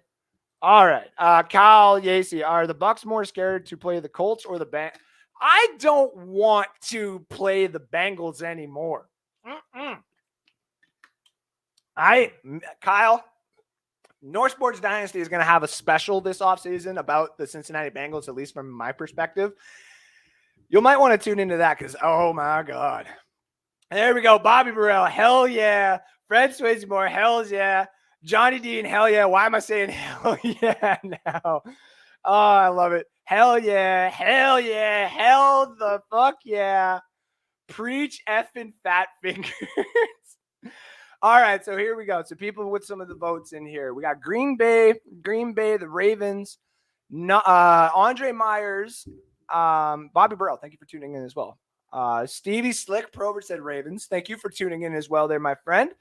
All right. Kyle Yacy, are the Bucs more scared to play the Colts or the Bengals? I don't want to play the Bengals anymore. Kyle, North Sports Dynasty is going to have a special this offseason about the Cincinnati Bengals, at least from my perspective. You might want to tune into that because, oh, my God. There we go. Bobby Burrell, hell yeah. Fred Swayze Moore, hell yeah. Johnny Dean, hell yeah. Why am I saying hell yeah now? Oh, I love it. Hell yeah. Hell yeah. Hell the fuck yeah. Preach effing fat fingers. All right, so here we go. So people with some of the votes in here. We got Green Bay, the Ravens, Andre Myers, Bobby Burrell. Thank you for tuning in as well. Stevie Slick Prover said Ravens. Thank you for tuning in as well there, my friend.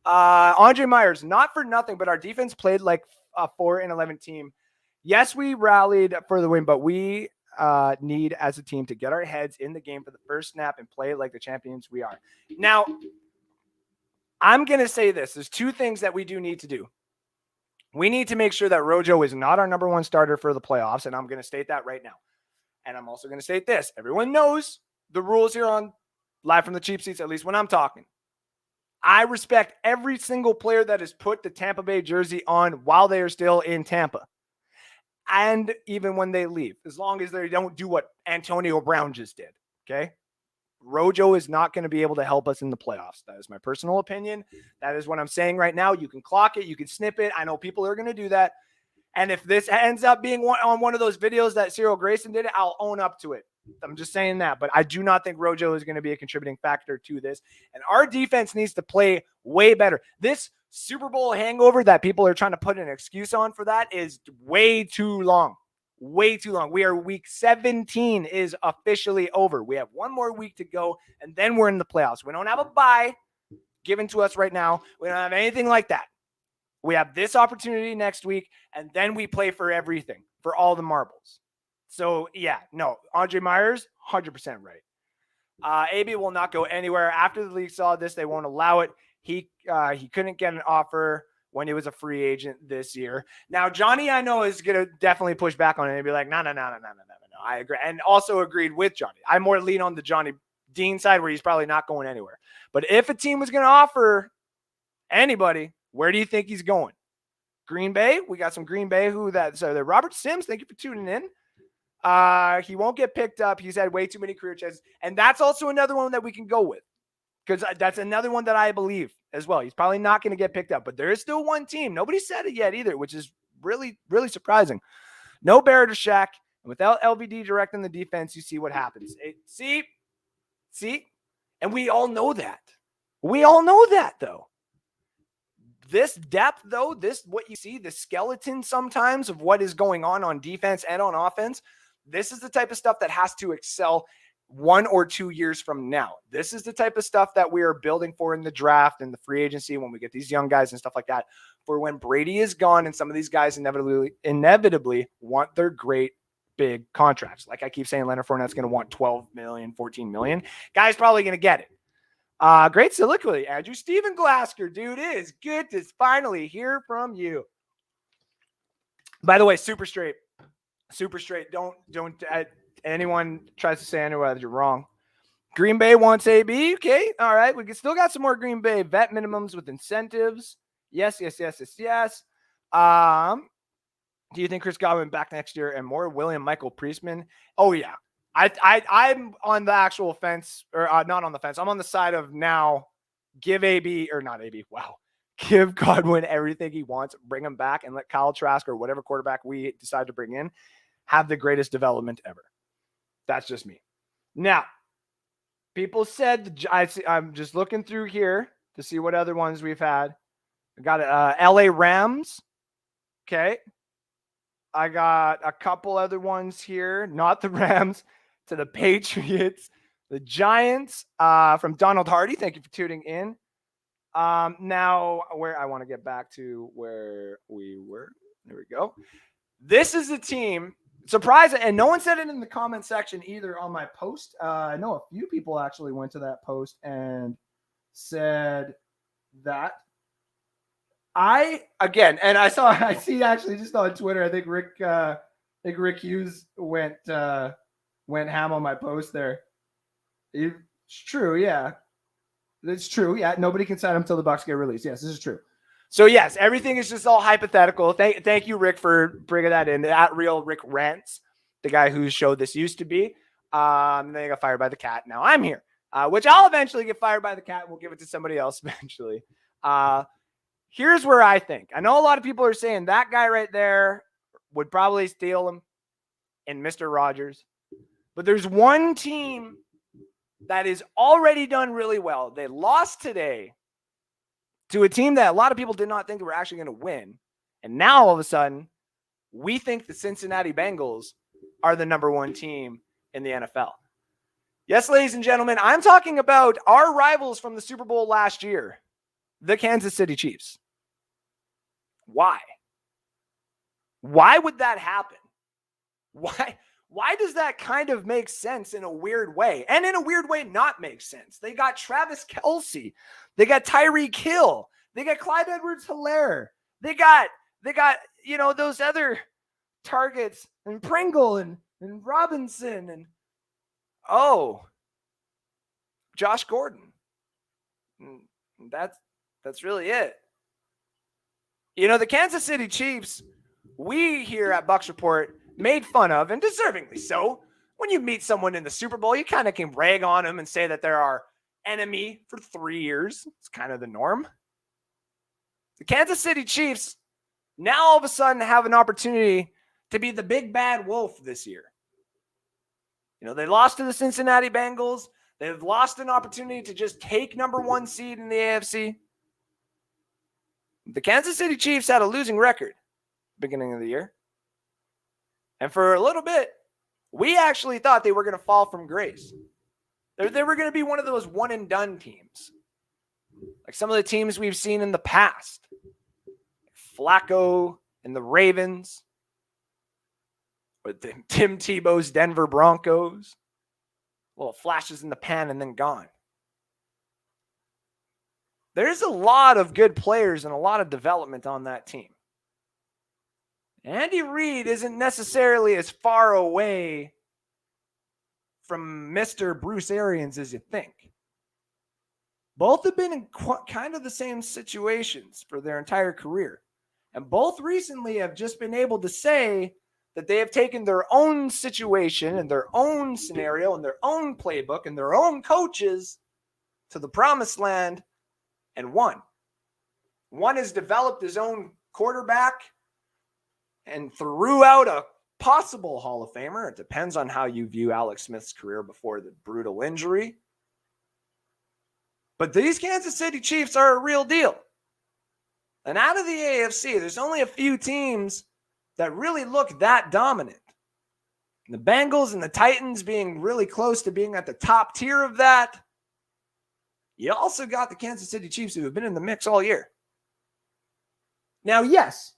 Andre Myers, not for nothing, but our defense played like a 4-11 team. Yes, we rallied for the win, but we need as a team to get our heads in the game for the first snap and play like the champions we are. Now, I'm going to say this. There's two things that we do need to do. We need to make sure that Rojo is not our number one starter for the playoffs, and I'm going to state that right now. And I'm also going to state this. Everyone knows the rules here on Live from the Cheap Seats, at least when I'm talking. I respect every single player that has put the Tampa Bay jersey on while they are still in Tampa. And even when they leave, as long as they don't do what Antonio Brown just did, okay? Rojo is not going to be able to help us in the playoffs. That is my personal opinion. That is what I'm saying right now. You can clock it. You can snip it. I know people are going to do that. And if this ends up being on one of those videos that Cyril Grayson did, I'll own up to it. I'm just saying that. But I do not think Rojo is going to be a contributing factor to this. And our defense needs to play way better. This Super Bowl hangover that people are trying to put an excuse on for that is way too long. Way too long. We are week 17 is officially over. We have one more week to go, and then we're in the playoffs. We don't have a bye given to us right now. We don't have anything like that. We have this opportunity next week, and then we play for everything, for all the marbles. So, yeah, no, Andre Myers, 100% right. AB will not go anywhere. After the league saw this, they won't allow it. He couldn't get an offer when he was a free agent this year. Now, Johnny, I know, is going to definitely push back on it and be like, no. I agree. And also agreed with Johnny. I more lean on the Johnny Dean side where he's probably not going anywhere. But if a team was going to offer anybody, where do you think he's going? Green Bay? We got some Green Bay. So Robert Sims, thank you for tuning in. He won't get picked up. He's had way too many career chances. And that's also another one that we can go with. Because that's another one that I believe as well. He's probably not going to get picked up. But there is still one team. Nobody said it yet either, which is really, really surprising. No Barrett or Shaq. And without LVD directing the defense, you see what happens. See? And we all know that. We all know that, though. This depth, though, what you see, the skeleton sometimes of what is going on defense and on offense, this is the type of stuff that has to excel 1 or 2 years from now. This is the type of stuff that we are building for in the draft and the free agency when we get these young guys and stuff like that. For when Brady is gone and some of these guys inevitably want their great big contracts. Like I keep saying, Leonard Fournette's going to want 12 million, 14 million. Guy's probably going to get it. Great soliloquy, Andrew. Steven Glasker, dude, it is good to finally hear from you. By the way, super straight. Don't anyone tries to say otherwise, you're wrong. Green Bay wants AB. Okay. All right. We still got some more Green Bay vet minimums with incentives. Yes. Do you think Chris Godwin back next year and more William Michael Priestman? Oh, yeah. I'm on the actual fence, or not on the fence. I'm on the side of now give AB, or not AB. Wow. Give Godwin everything he wants. Bring him back and let Kyle Trask or whatever quarterback we decide to bring in have the greatest development ever. That's just me. Now, people said, I'm just looking through here to see what other ones we've had. I got LA Rams. Okay. I got a couple other ones here. Not the Rams, to the Patriots, the Giants, from Donald Hardy. Thank you for tuning in. Now, where I want to get back to where we were. There we go. This is a team. Surprising, and no one said it in the comment section either on my post. I know a few people actually went to that post and said that. I see actually just on Twitter. I think Rick Hughes went ham on my post there. It's true, yeah. It's true, yeah. Nobody can sign him until the Bucs get released. Yes, this is true. So, yes, everything is just all hypothetical. Thank you, Rick, for bringing that in. That real Rick Rants, the guy whose show this used to be. Then he got fired by the cat. Now I'm here, which I'll eventually get fired by the cat. We'll give it to somebody else eventually. Here's where I think. I know a lot of people are saying that guy right there would probably steal him. in Mr. Rogers. But there's one team that is already done really well. They lost today to a team that a lot of people did not think were actually going to win. And now all of a sudden, we think the Cincinnati Bengals are the number one team in the NFL. Yes, ladies and gentlemen, I'm talking about our rivals from the Super Bowl last year, the Kansas City Chiefs. Why? Why would that happen? Why does that kind of make sense in a weird way? And in a weird way, not make sense. They got Travis Kelce. They got Tyreek Hill. They got Clyde Edwards-Helaire. They got, those other targets and Pringle and Robinson and, Josh Gordon. That's really it. The Kansas City Chiefs, we here at Bucks Report made fun of, and deservingly so. When you meet someone in the Super Bowl, you kind of can rag on them and say that they're our enemy for 3 years. It's kind of the norm. The Kansas City Chiefs now all of a sudden have an opportunity to be the big bad wolf this year. They lost to the Cincinnati Bengals. They've lost an opportunity to just take number one seed in the AFC. The Kansas City Chiefs had a losing record beginning of the year. And for a little bit, we actually thought they were going to fall from grace. They were going to be one of those one-and-done teams. Like some of the teams we've seen in the past. Flacco and the Ravens. Or Tim Tebow's Denver Broncos. Little flashes in the pan and then gone. There's a lot of good players and a lot of development on that team. Andy Reid isn't necessarily as far away from Mr. Bruce Arians as you think. Both have been in kind of the same situations for their entire career. And both recently have just been able to say that they have taken their own situation and their own scenario and their own playbook and their own coaches to the promised land and won. One has developed his own quarterback and threw out a possible Hall of Famer. It depends on how you view Alex Smith's career before the brutal injury. But these Kansas City Chiefs are a real deal. And out of the AFC, there's only a few teams that really look that dominant. The Bengals and the Titans being really close to being at the top tier of that. You also got the Kansas City Chiefs who have been in the mix all year. Now, yes,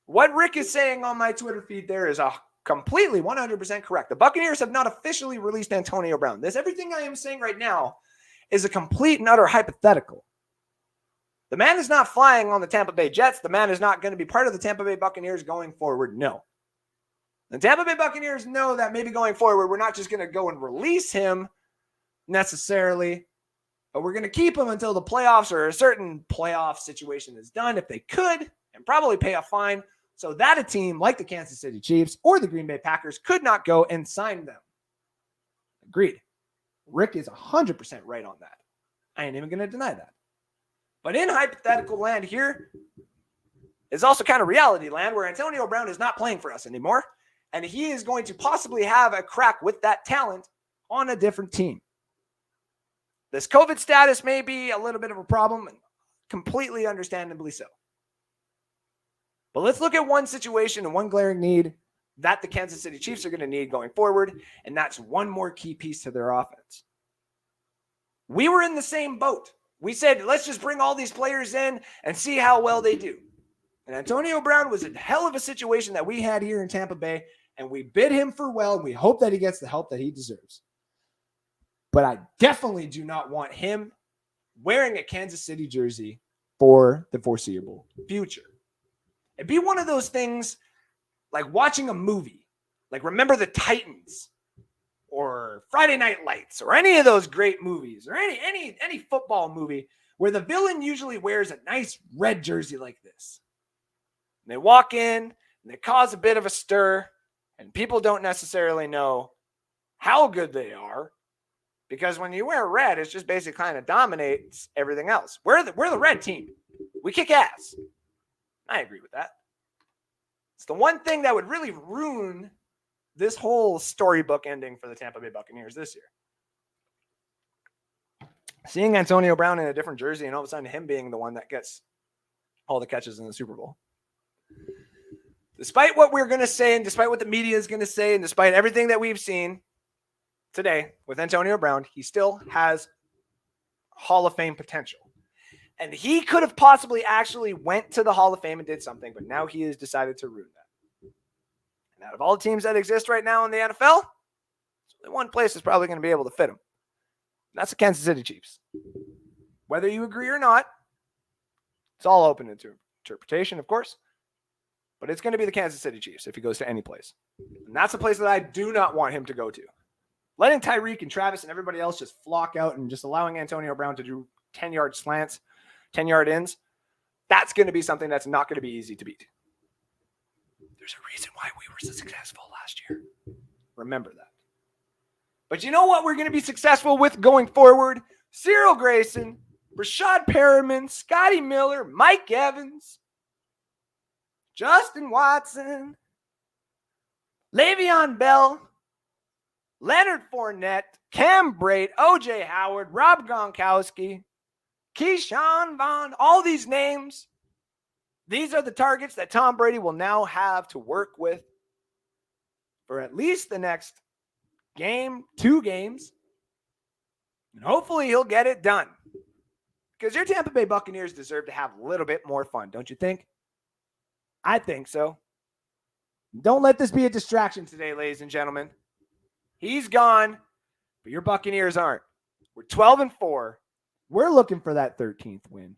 what Rick is saying on my Twitter feed there is completely 100% correct. The Buccaneers have not officially released Antonio Brown. Everything I am saying right now is a complete and utter hypothetical. The man is not flying on the Tampa Bay Jets. The man is not going to be part of the Tampa Bay Buccaneers going forward. No. The Tampa Bay Buccaneers know that maybe going forward, we're not just going to go and release him necessarily, but we're going to keep him until the playoffs or a certain playoff situation is done if they could, and probably pay a fine so that a team like the Kansas City Chiefs or the Green Bay Packers could not go and sign them. Agreed. Rick is 100% right on that. I ain't even going to deny that. But in hypothetical land here is also kind of reality land where Antonio Brown is not playing for us anymore. And he is going to possibly have a crack with that talent on a different team. This COVID status may be a little bit of a problem, and completely understandably so. But let's look at one situation and one glaring need that the Kansas City Chiefs are going to need going forward, and that's one more key piece to their offense. We were in the same boat. We said, let's just bring all these players in and see how well they do. And Antonio Brown was a hell of a situation that we had here in Tampa Bay, and we bid him for well, and we hope that he gets the help that he deserves. But I definitely do not want him wearing a Kansas City jersey for the foreseeable future. It'd be one of those things like watching a movie, like Remember the Titans or Friday Night Lights or any of those great movies or any football movie where the villain usually wears a nice red jersey like this. And they walk in and they cause a bit of a stir, and people don't necessarily know how good they are, because when you wear red, it's just basically kind of dominates everything else. We're the red team. We kick ass. I agree with that. It's the one thing that would really ruin this whole storybook ending for the Tampa Bay Buccaneers this year. Seeing Antonio Brown in a different jersey and all of a sudden him being the one that gets all the catches in the Super Bowl. Despite what we're going to say and despite what the media is going to say and despite everything that we've seen today with Antonio Brown, he still has Hall of Fame potential. And he could have possibly actually went to the Hall of Fame and did something, but now he has decided to ruin that. And out of all the teams that exist right now in the NFL, only one place is probably going to be able to fit him. That's the Kansas City Chiefs. Whether you agree or not, it's all open to interpretation, of course. But it's going to be the Kansas City Chiefs if he goes to any place. And that's a place that I do not want him to go to. Letting Tyreek and Travis and everybody else just flock out and just allowing Antonio Brown to do 10-yard slants, 10-yard ins, that's going to be something that's not going to be easy to beat. There's a reason why we were so successful last year. Remember that. But you know what we're going to be successful with going forward? Cyril Grayson, Rashad Perriman, Scotty Miller, Mike Evans, Justin Watson, Le'Veon Bell, Leonard Fournette, Cam Brate, O.J. Howard, Rob Gronkowski, Keyshawn Vaughn, all these names. These are the targets that Tom Brady will now have to work with for at least the next game, 2 games. And hopefully he'll get it done. Because your Tampa Bay Buccaneers deserve to have a little bit more fun, don't you think? I think so. Don't let this be a distraction today, ladies and gentlemen. He's gone, but your Buccaneers aren't. We're 12-4. We're looking for that 13th win.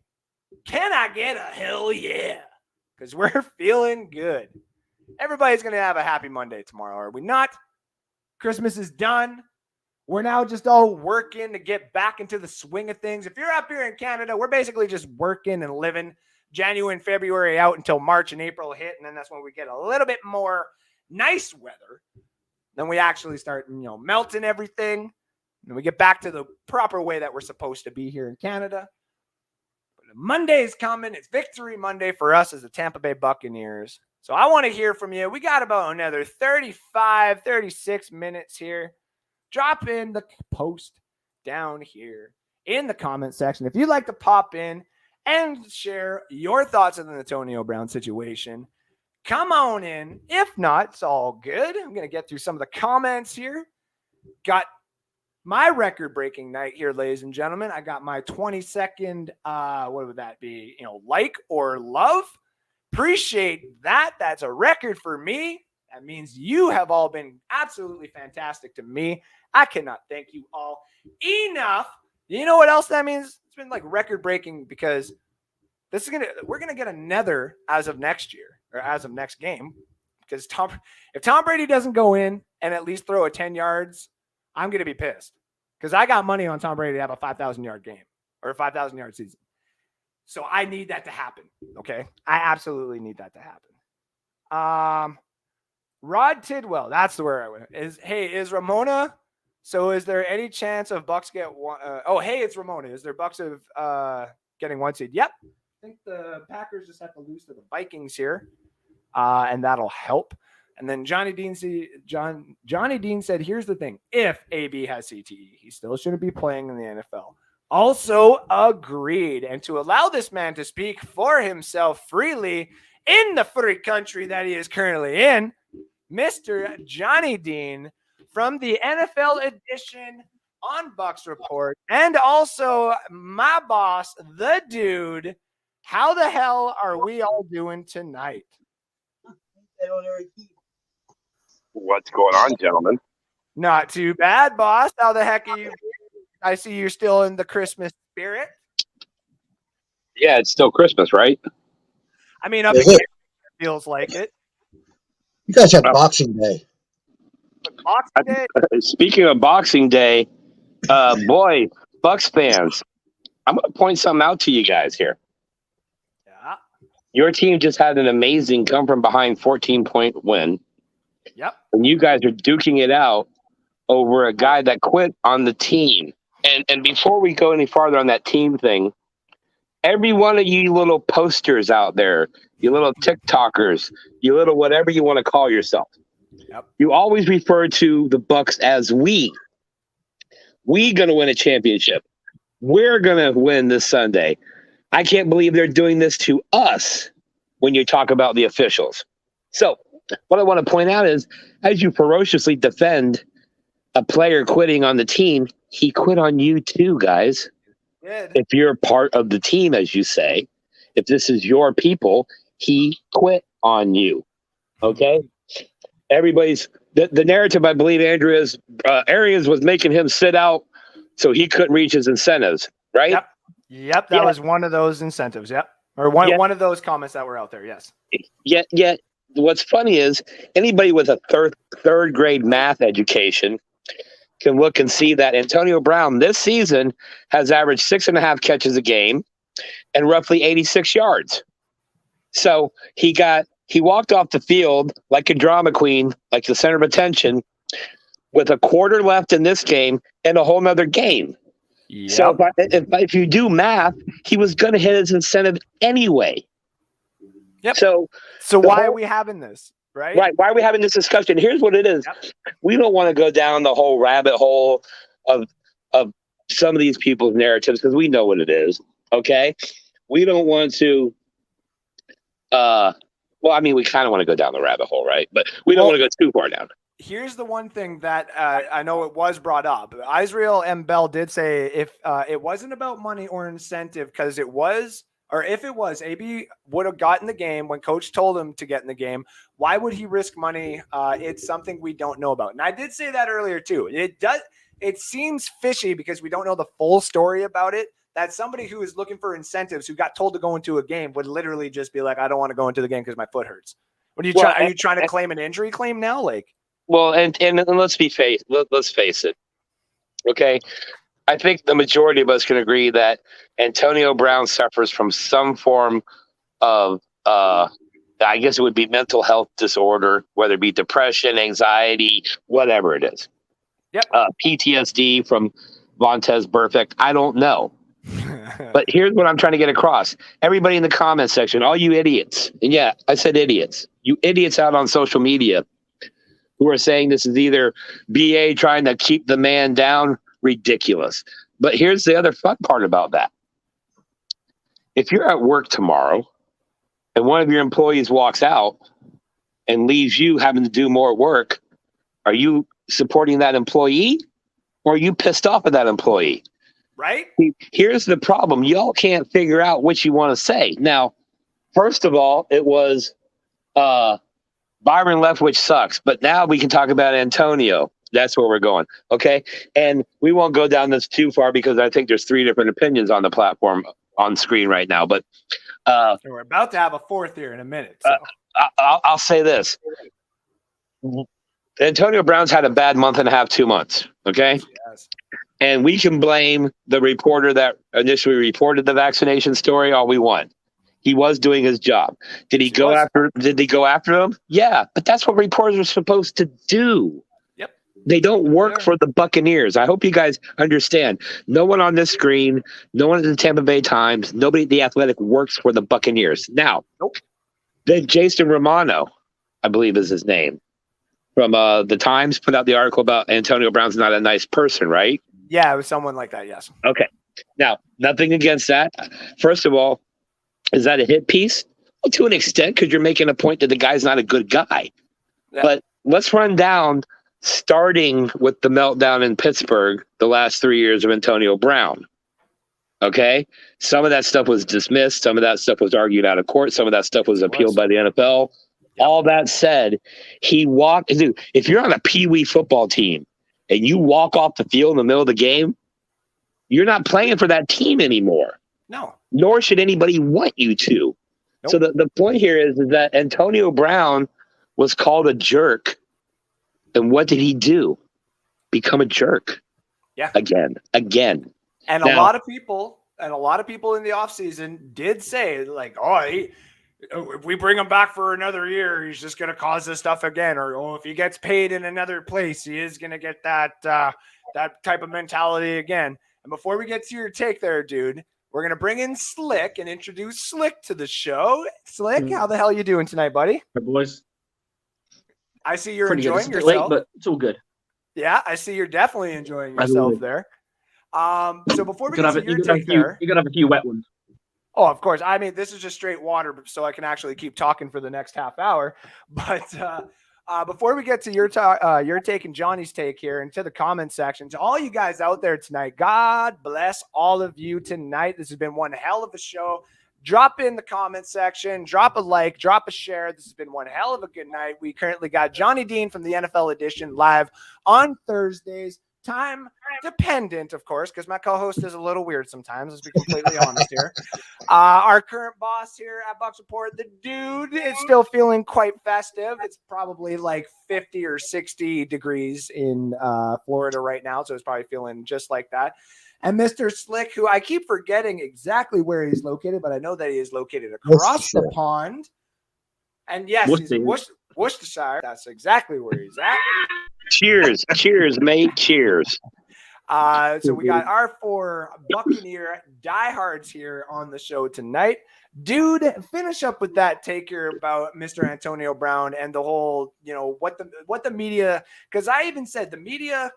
Can I get a hell yeah? Because we're feeling good. Everybody's going to have a happy Monday tomorrow, are we not? Christmas is done. We're now just all working to get back into the swing of things. If you're up here in Canada, we're basically just working and living January and February out until March and April hit, and then that's when we get a little bit more nice weather. Then we actually start, melting everything, and we get back to the proper way that we're supposed to be here in Canada. But Monday is coming. It's Victory Monday for us as the Tampa Bay Buccaneers. So I want to hear from you. We got about another 35, 36 minutes here. Drop in the post down here in the comment section. If you'd like to pop in and share your thoughts on the Antonio Brown situation, come on in. If not, it's all good. I'm going to get through some of the comments here. Got my record-breaking night here, ladies and gentlemen. I got my 22nd, what would that be? Like or love. Appreciate that. That's a record for me. That means you have all been absolutely fantastic to me. I cannot thank you all enough. You know what else that means? It's been like record-breaking because we're gonna get another as of next year or as of next game. Because if Tom Brady doesn't go in and at least throw a 10 yards, I'm gonna be pissed. Because I got money on Tom Brady to have a 5,000-yard game or a 5,000-yard season. So I need that to happen. Okay, I absolutely need that to happen. Rod Tidwell, that's the word I went. Is Ramona? So is there any chance of Bucks get one? It's Ramona. Is there Bucks of getting 1 seed? Yep. I think the Packers just have to lose to the Vikings here, and that'll help. And then Johnny Dean said, here's the thing. If AB has CTE, he still shouldn't be playing in the NFL. Also agreed. And to allow this man to speak for himself freely in the free country that he is currently in, Mr. Johnny Dean from the NFL edition on Bucks Report, and also my boss, the dude. How the hell are we all doing tonight? What's going on, gentlemen? Not too bad, boss. How the heck are you? I see you're still in the Christmas spirit. Yeah, it's still Christmas, right? I mean, up in here, it feels like it. You guys have Boxing Day. Boxing Day? Speaking of Boxing Day, boy, Bucks fans, I'm going to point something out to you guys here. Yeah. Your team just had an amazing come-from-behind 14-point win. Yep. And you guys are duking it out over a guy that quit on the team. And before we go any farther on that team thing, every one of you little posters out there, you little TikTokers, you little whatever you want to call yourself, Yep. You always refer to the Bucks as we. We going to win a championship. We're going to win this Sunday. I can't believe they're doing this to us when you talk about the officials. So what I want to point out is, as you ferociously defend a player quitting on the team, he quit on you too, guys. If you're part of the team, as you say, if this is your people, he quit on you. Okay? Everybody's the narrative, I believe, Andrew, is Arians was making him sit out so he couldn't reach his incentives, right? Yep. That was one of those incentives. Yep. Or one of those comments that were out there. Yes. Yet, what's funny is anybody with a third grade math education can look and see that Antonio Brown this season has averaged 6.5 catches a game and roughly 86 yards. So he walked off the field like a drama queen, like the center of attention, with a quarter left in this game and a whole nother game. Yep. So if you do math, he was going to hit his incentive anyway. Yep. So why are we having this? Right. Why are we having this discussion? Here's what it is. Yep. We don't want to go down the whole rabbit hole of some of these people's narratives because we know what it is. Okay. We don't want to. We kind of want to go down the rabbit hole, right? But we don't want to go too far down. Here's the one thing that I know it was brought up. Cyril M. Bell did say if it wasn't about money or incentive, because it was. Or if it was, AB would have gotten the game when coach told him to get in the game. Why would he risk money? It's something we don't know about. And I did say that earlier too. It seems fishy because we don't know the full story about it, that somebody who is looking for incentives, who got told to go into a game, would literally just be like, I don't want to go into the game because my foot hurts. What are you trying? Are you trying to claim an injury claim now? And let's face it. Okay. I think the majority of us can agree that Antonio Brown suffers from some form of, I guess it would be mental health disorder, whether it be depression, anxiety, whatever it is. Yep. PTSD from Vontez Burfict. I don't know. But here's what I'm trying to get across. Everybody in the comment section, all you idiots, and yeah, I said idiots, you idiots out on social media who are saying this is either BA trying to keep the man down, ridiculous. But here's the other fun part about that. If you're at work tomorrow and one of your employees walks out and leaves you having to do more work, are you supporting that employee or are you pissed off at that employee? Right? Here's the problem. Y'all can't figure out what you want to say. Now, first of all, it was Byron Leftwich sucks, but now we can talk about Antonio. That's where we're going. Okay. And we won't go down this too far because I think there's 3 different opinions on the platform on screen right now. But we're about to have a fourth here in a minute. So. I'll say this. Antonio Brown's had a bad month and a half, 2 months. Okay. Yes. And we can blame the reporter that initially reported the vaccination story all we want. He was doing his job. Did he go after him? Yeah. But that's what reporters are supposed to do. They don't work for the Buccaneers. I hope you guys understand. No one on this screen, no one at the Tampa Bay Times, nobody at The Athletic works for the Buccaneers. Now, then Jason Romano, I believe is his name, from the Times, put out the article about Antonio Brown's not a nice person, right? Yeah, it was someone like that, yes. Okay. Now, nothing against that. First of all, is that a hit piece? Well, to an extent, because you're making a point that the guy's not a good guy. Yeah. But let's run down, starting with the meltdown in Pittsburgh, the last 3 years of Antonio Brown. Okay? Some of that stuff was dismissed. Some of that stuff was argued out of court. Some of that stuff was appealed by the NFL. All that said, dude, if you're on a peewee football team and you walk off the field in the middle of the game, you're not playing for that team anymore. No. Nor should anybody want you to. Nope. So the point here is that Antonio Brown was called a jerk. And what did he do? Become a jerk. Yeah. Again. And now, a lot of people in the offseason did say, like, if we bring him back for another year, he's just going to cause this stuff again. Or, if he gets paid in another place, he is going to get that type of mentality again. And before we get to your take there, dude, we're going to bring in Slick and introduce Slick to the show. Slick, how the hell you doing tonight, buddy? Hey, boys. I see you're Pretty good. It's enjoying a bit yourself. late, but it's all good. Yeah, I see you're definitely enjoying As yourself always. there. So before we You get to your take there, gotta have a few wet ones. oh, of course. I mean, this is just straight water, so I can actually keep talking for the next half hour. But before we get to your take and Johnny's take here into the comment section, to all you guys out there tonight, God bless all of you tonight. This has been one hell of a show. Drop in the comment section, drop a like, drop a share. This has been one hell of a good night. We currently got Johnny Dean from the NFL Edition live on Thursdays. Time dependent, of course, because my co-host is a little weird sometimes, let's be completely honest here. Our current boss here at Bucks Report, the dude is still feeling quite festive. It's probably like 50 or 60 degrees in Florida right now, so it's probably feeling just like that. And Mr. Slick, who I keep forgetting exactly where he's located, but I know that he is located across the pond. And yes, he's in Worcestershire. That's exactly where he's at. Cheers. Cheers, mate. Cheers. So we got our 4 Buccaneer diehards here on the show tonight. Dude, finish up with that take here about Mr. Antonio Brown and the whole, what the media, because I even said the media,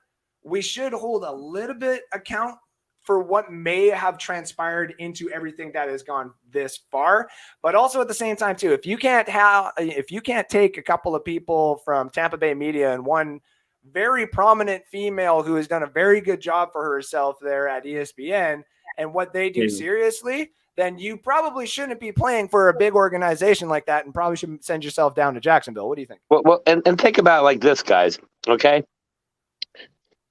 we should hold a little bit account for what may have transpired into everything that has gone this far. But also at the same time, too, if you can't take a couple of people from Tampa Bay media and one very prominent female who has done a very good job for herself there at ESPN and what they do seriously, then you probably shouldn't be playing for a big organization like that and probably should send yourself down to Jacksonville. What do you think? Well, and think about it like this, guys, okay?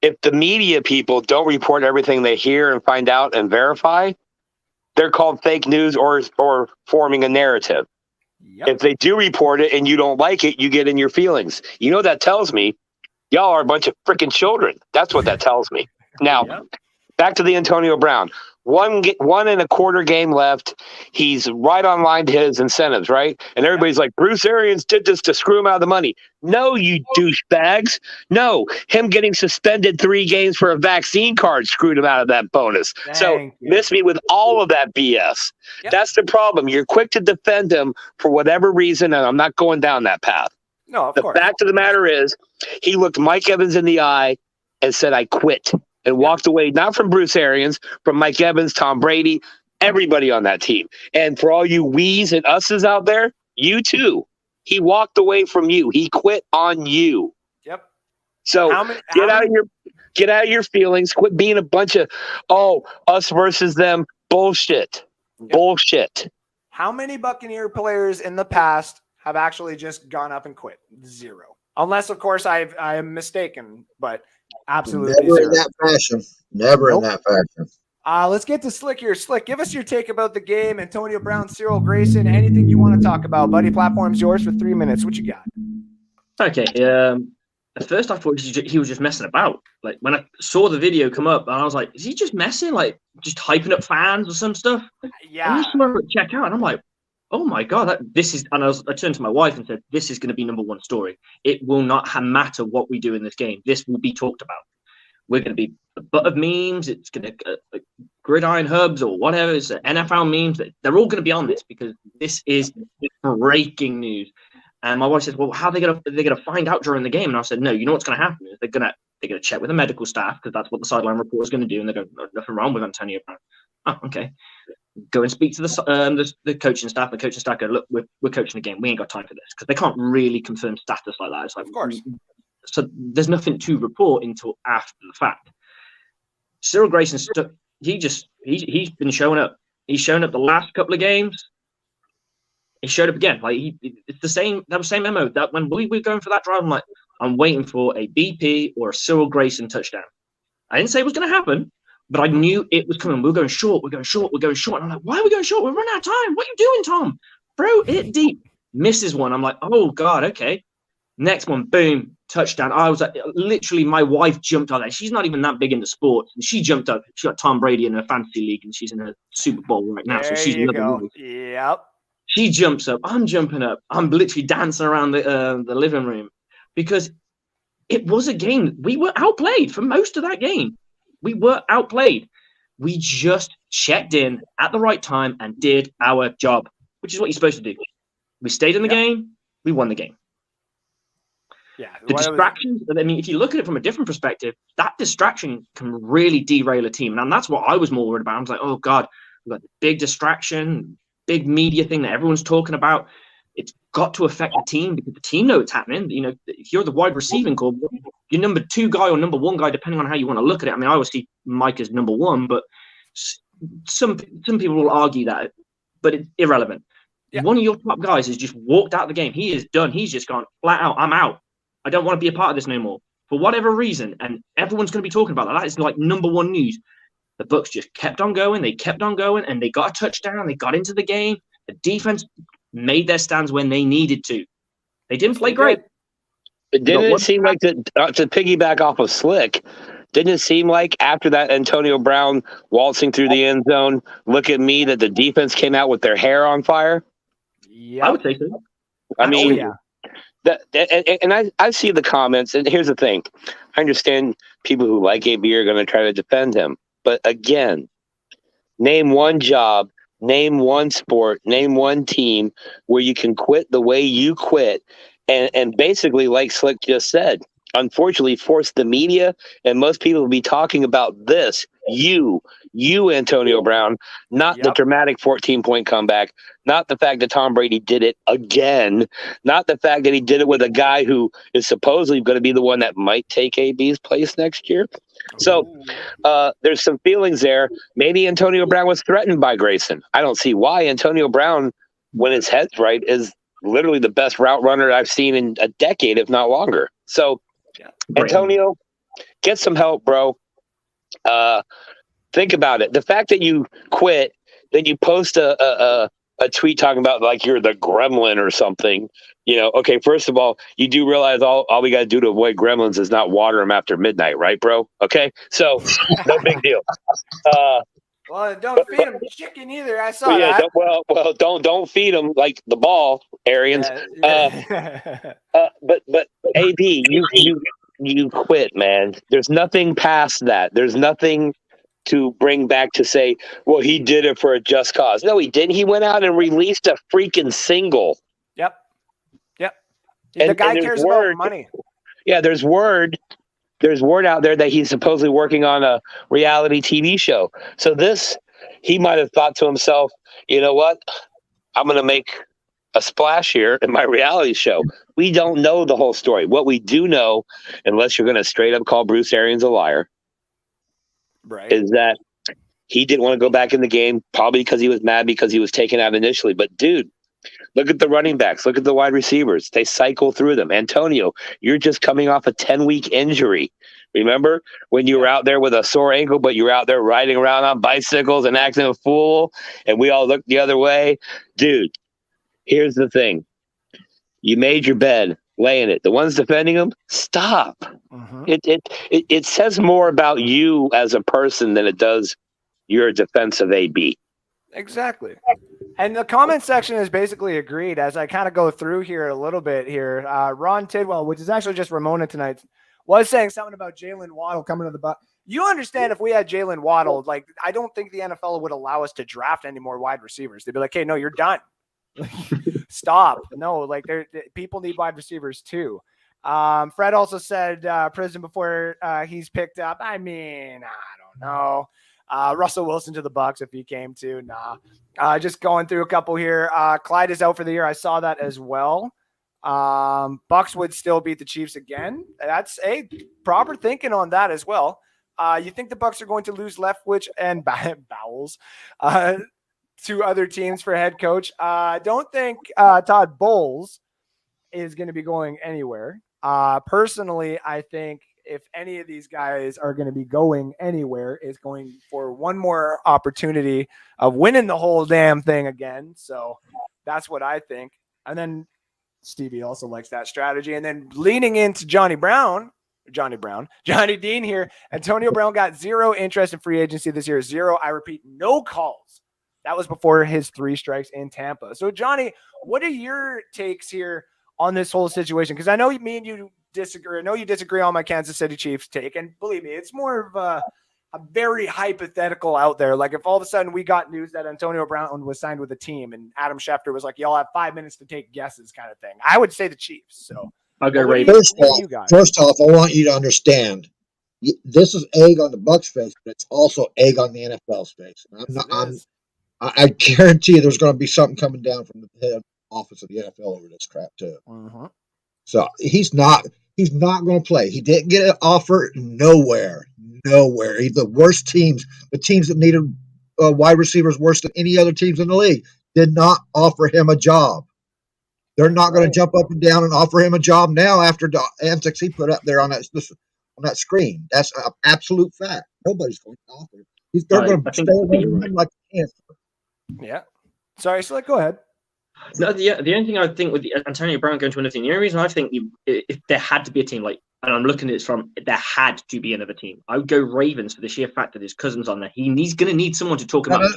If the media people don't report everything they hear and find out and verify, they're called fake news or forming a narrative. Yep. If they do report it and you don't like it, you get in your feelings. You know what that tells me? Y'all are a bunch of freaking children. That's what that tells me. Now, back to the Antonio Brown. 1.25 game left. He's right on line to his incentives, right? And everybody's like, Bruce Arians did this to screw him out of the money. No, you douchebags. No, him getting suspended 3 games for a vaccine card screwed him out of that bonus. Miss me with all of that BS. Yep. That's the problem. You're quick to defend him for whatever reason, and I'm not going down that path. No, the fact of the matter is, he looked Mike Evans in the eye and said, I quit. And walked away, not from Bruce Arians, from Mike Evans, Tom Brady, everybody on that team. And for all you we's and us's out there, you too. He walked away from you. He quit on you. Yep. So get out of your feelings. Quit being a bunch of us versus them bullshit. Yep. Bullshit. How many Buccaneer players in the past have actually just gone up and quit? 0. Unless, of course, I am mistaken, but absolutely never 0. in that fashion. Never in that fashion. Let's get to Slick here. Slick, give us your take about the game. Antonio Brown, Cyril, Grayson, anything you want to talk about, buddy. Platform's yours for 3 minutes. What you got? Okay. At first, I thought he was just messing about. Like, when I saw the video come up, and I was like, is he just messing? Like, just hyping up fans or some stuff? Yeah. And I saw it check out, and I'm like, oh my God, this is, and I turned to my wife and said, this is going to be number 1 story. It will not matter what we do in this game. This will be talked about. We're going to be a butt of memes. It's going to gridiron hubs or whatever. It's NFL memes. They're all going to be on this because this is breaking news. And my wife says, well, how are they going to find out during the game? And I said, no, you know what's going to happen is they're going to check with the medical staff because that's what the sideline report is going to do. And they go, no, nothing wrong with Antonio Brown. Oh, okay. Go and speak to the coaching staff. The coaching staff go, look, we're coaching the game. We ain't got time for this because they can't really confirm status like that. It's like, of course. So there's nothing to report until after the fact. Cyril Grayson, he's been showing up. He's shown up the last couple of games. He showed up again. Like it's the same. That was the same memo that when we were going for that drive, I'm like, I'm waiting for a BP or a Cyril Grayson touchdown. I didn't say it was going to happen. But I knew it was coming. We're going short. And I'm like, why are we going short? We're running out of time. What are you doing, Tom? Throw it deep. Misses one. I'm like, oh, God, okay. Next one, boom, touchdown. I was like, literally, my wife jumped on that. She's not even that big into sports. And she jumped up. She got Tom Brady in her fantasy league, and she's in her Super Bowl right now. There so she's you another go. league. Yep. She jumps up. I'm jumping up. I'm literally dancing around the living room because it was a game. We were outplayed for most of that game. We were outplayed. We just checked in at the right time and did our job, which is what you're supposed to do. We stayed in the game. We won the game. Yeah. The distractions, I mean, if you look at it from a different perspective, that distraction can really derail a team. And that's what I was more worried about. I was like, oh, God, we've got the big distraction, big media thing that everyone's talking about. It's got to affect the team because the team know it's happening. You know, if you're the wide receiving core, your number 2 guy or number 1 guy, depending on how you want to look at it. I mean, I always see Mike as number 1, but some people will argue that, but it's irrelevant. Yeah. One of your top guys has just walked out of the game. He is done. He's just gone flat out. I'm out. I don't want to be a part of this no more. For whatever reason, and everyone's going to be talking about that. That is like number 1 news. The Bucs just kept on going. They kept on going, and they got a touchdown. They got into the game. The defense made their stands when they needed to. They didn't play great. Didn't it seem like to piggyback off of Slick? Didn't it seem like after that Antonio Brown waltzing through the end zone, look at me, that the defense came out with their hair on fire? Yeah, I would say so. I mean, I see the comments, and here's the thing. I understand people who like AB are going to try to defend him. But again, name one job, name one sport, name one team where you can quit the way you quit. And basically, like Slick just said, unfortunately force the media and most people will be talking about this. You, Antonio Brown, not the dramatic 14-point comeback, not the fact that Tom Brady did it again, not the fact that he did it with a guy who is supposedly going to be the one that might take AB's place next year. So there's some feelings there. Maybe Antonio Brown was threatened by Grayson. I don't see why. Antonio Brown, when his head's right, is literally the best route runner I've seen in a decade, if not longer. So, Antonio, get some help, bro. Think about it. The fact that you quit, then you post a tweet talking about like you're the gremlin or something. You know, okay, first of all, you do realize all we got to do to avoid gremlins is not water them after midnight, right, bro? Okay, so no big deal. Well, don't feed them chicken either. I saw that. Don't feed them like the ball, Arians. But AB, you quit, man. There's nothing past that. There's nothing to bring back to say, well, he did it for a just cause. No, he didn't. He went out and released a freaking single. Yep. The guy cares about money. Yeah, there's word out there that he's supposedly working on a reality TV show. So he might have thought to himself, you know what? I'm going to make a splash here in my reality show. We don't know the whole story. What we do know, unless you're going to straight up call Bruce Arians a liar, right, is that he didn't want to go back in the game, probably because he was mad because he was taken out initially. But dude, look at the running backs. Look at the wide receivers. They cycle through them. Antonio, you're just coming off a 10-week injury. Remember when you were out there with a sore ankle, but you were out there riding around on bicycles and acting a fool, and we all looked the other way? Dude, here's the thing. You made your bed, lay in it. The ones defending him, stop. Mm-hmm. It says more about you as a person than it does your defense of AB. Exactly. And the comment section is basically agreed as I kind of go through here a little bit here. Ron Tidwell, which is actually just Ramona tonight, was saying something about Jalen Waddle coming to the Bucs. You understand if we had Jalen Waddle, like, I don't think the NFL would allow us to draft any more wide receivers. They'd be like, hey, no, you're done. Stop. No, like people need wide receivers too. Fred also said prison before he's picked up. I mean, I don't know. Russell Wilson to the Bucs if he came to. Nah. Just going through a couple here. Clyde is out for the year. I saw that as well. Bucs would still beat the Chiefs again. That's a proper thinking on that as well. You think the Bucs are going to lose Leftwich and Bowles to other teams for head coach? Don't think Todd Bowles is going to be going anywhere. Personally, I think if any of these guys are going to be going anywhere, is going for one more opportunity of winning the whole damn thing again. So that's what I think. And then Stevie also likes that strategy. And then leaning into Johnny Dean here. Antonio Brown got zero interest in free agency this year. Zero. I repeat, no calls. That was before his 3 strikes in Tampa. So Johnny, what are your takes here on this whole situation? Because I know me and you disagree. I know you disagree on my Kansas City Chiefs take. And believe me, it's more of a very hypothetical out there. Like if all of a sudden we got news that Antonio Brown was signed with a team and Adam Schefter was like, y'all have 5 minutes to take guesses kind of thing. I would say the Chiefs. So I'll go What do you- Ravens. what do you got? First off, I want you to understand. This is egg on the Bucks face, but it's also egg on the NFL's face. I guarantee there's going to be something coming down from the head office of the NFL over this crap too. Mm-hmm. So he's not going to play. He didn't get an offer nowhere. The worst teams, the teams that needed wide receivers worse than any other teams in the league, did not offer him a job. They're not going to jump up and down and offer him a job now after the antics he put up there on that screen. That's an absolute fact. Nobody's going to offer. They're going to stay away from him like cancer. Yeah. Sorry, so go ahead. No, the only thing I think with Antonio Brown going to another team, the only reason I think if there had to be a team, like, and I'm looking at it from there had to be another team, I would go Ravens for the sheer fact that his cousin's on there. He's going to need someone to talk about.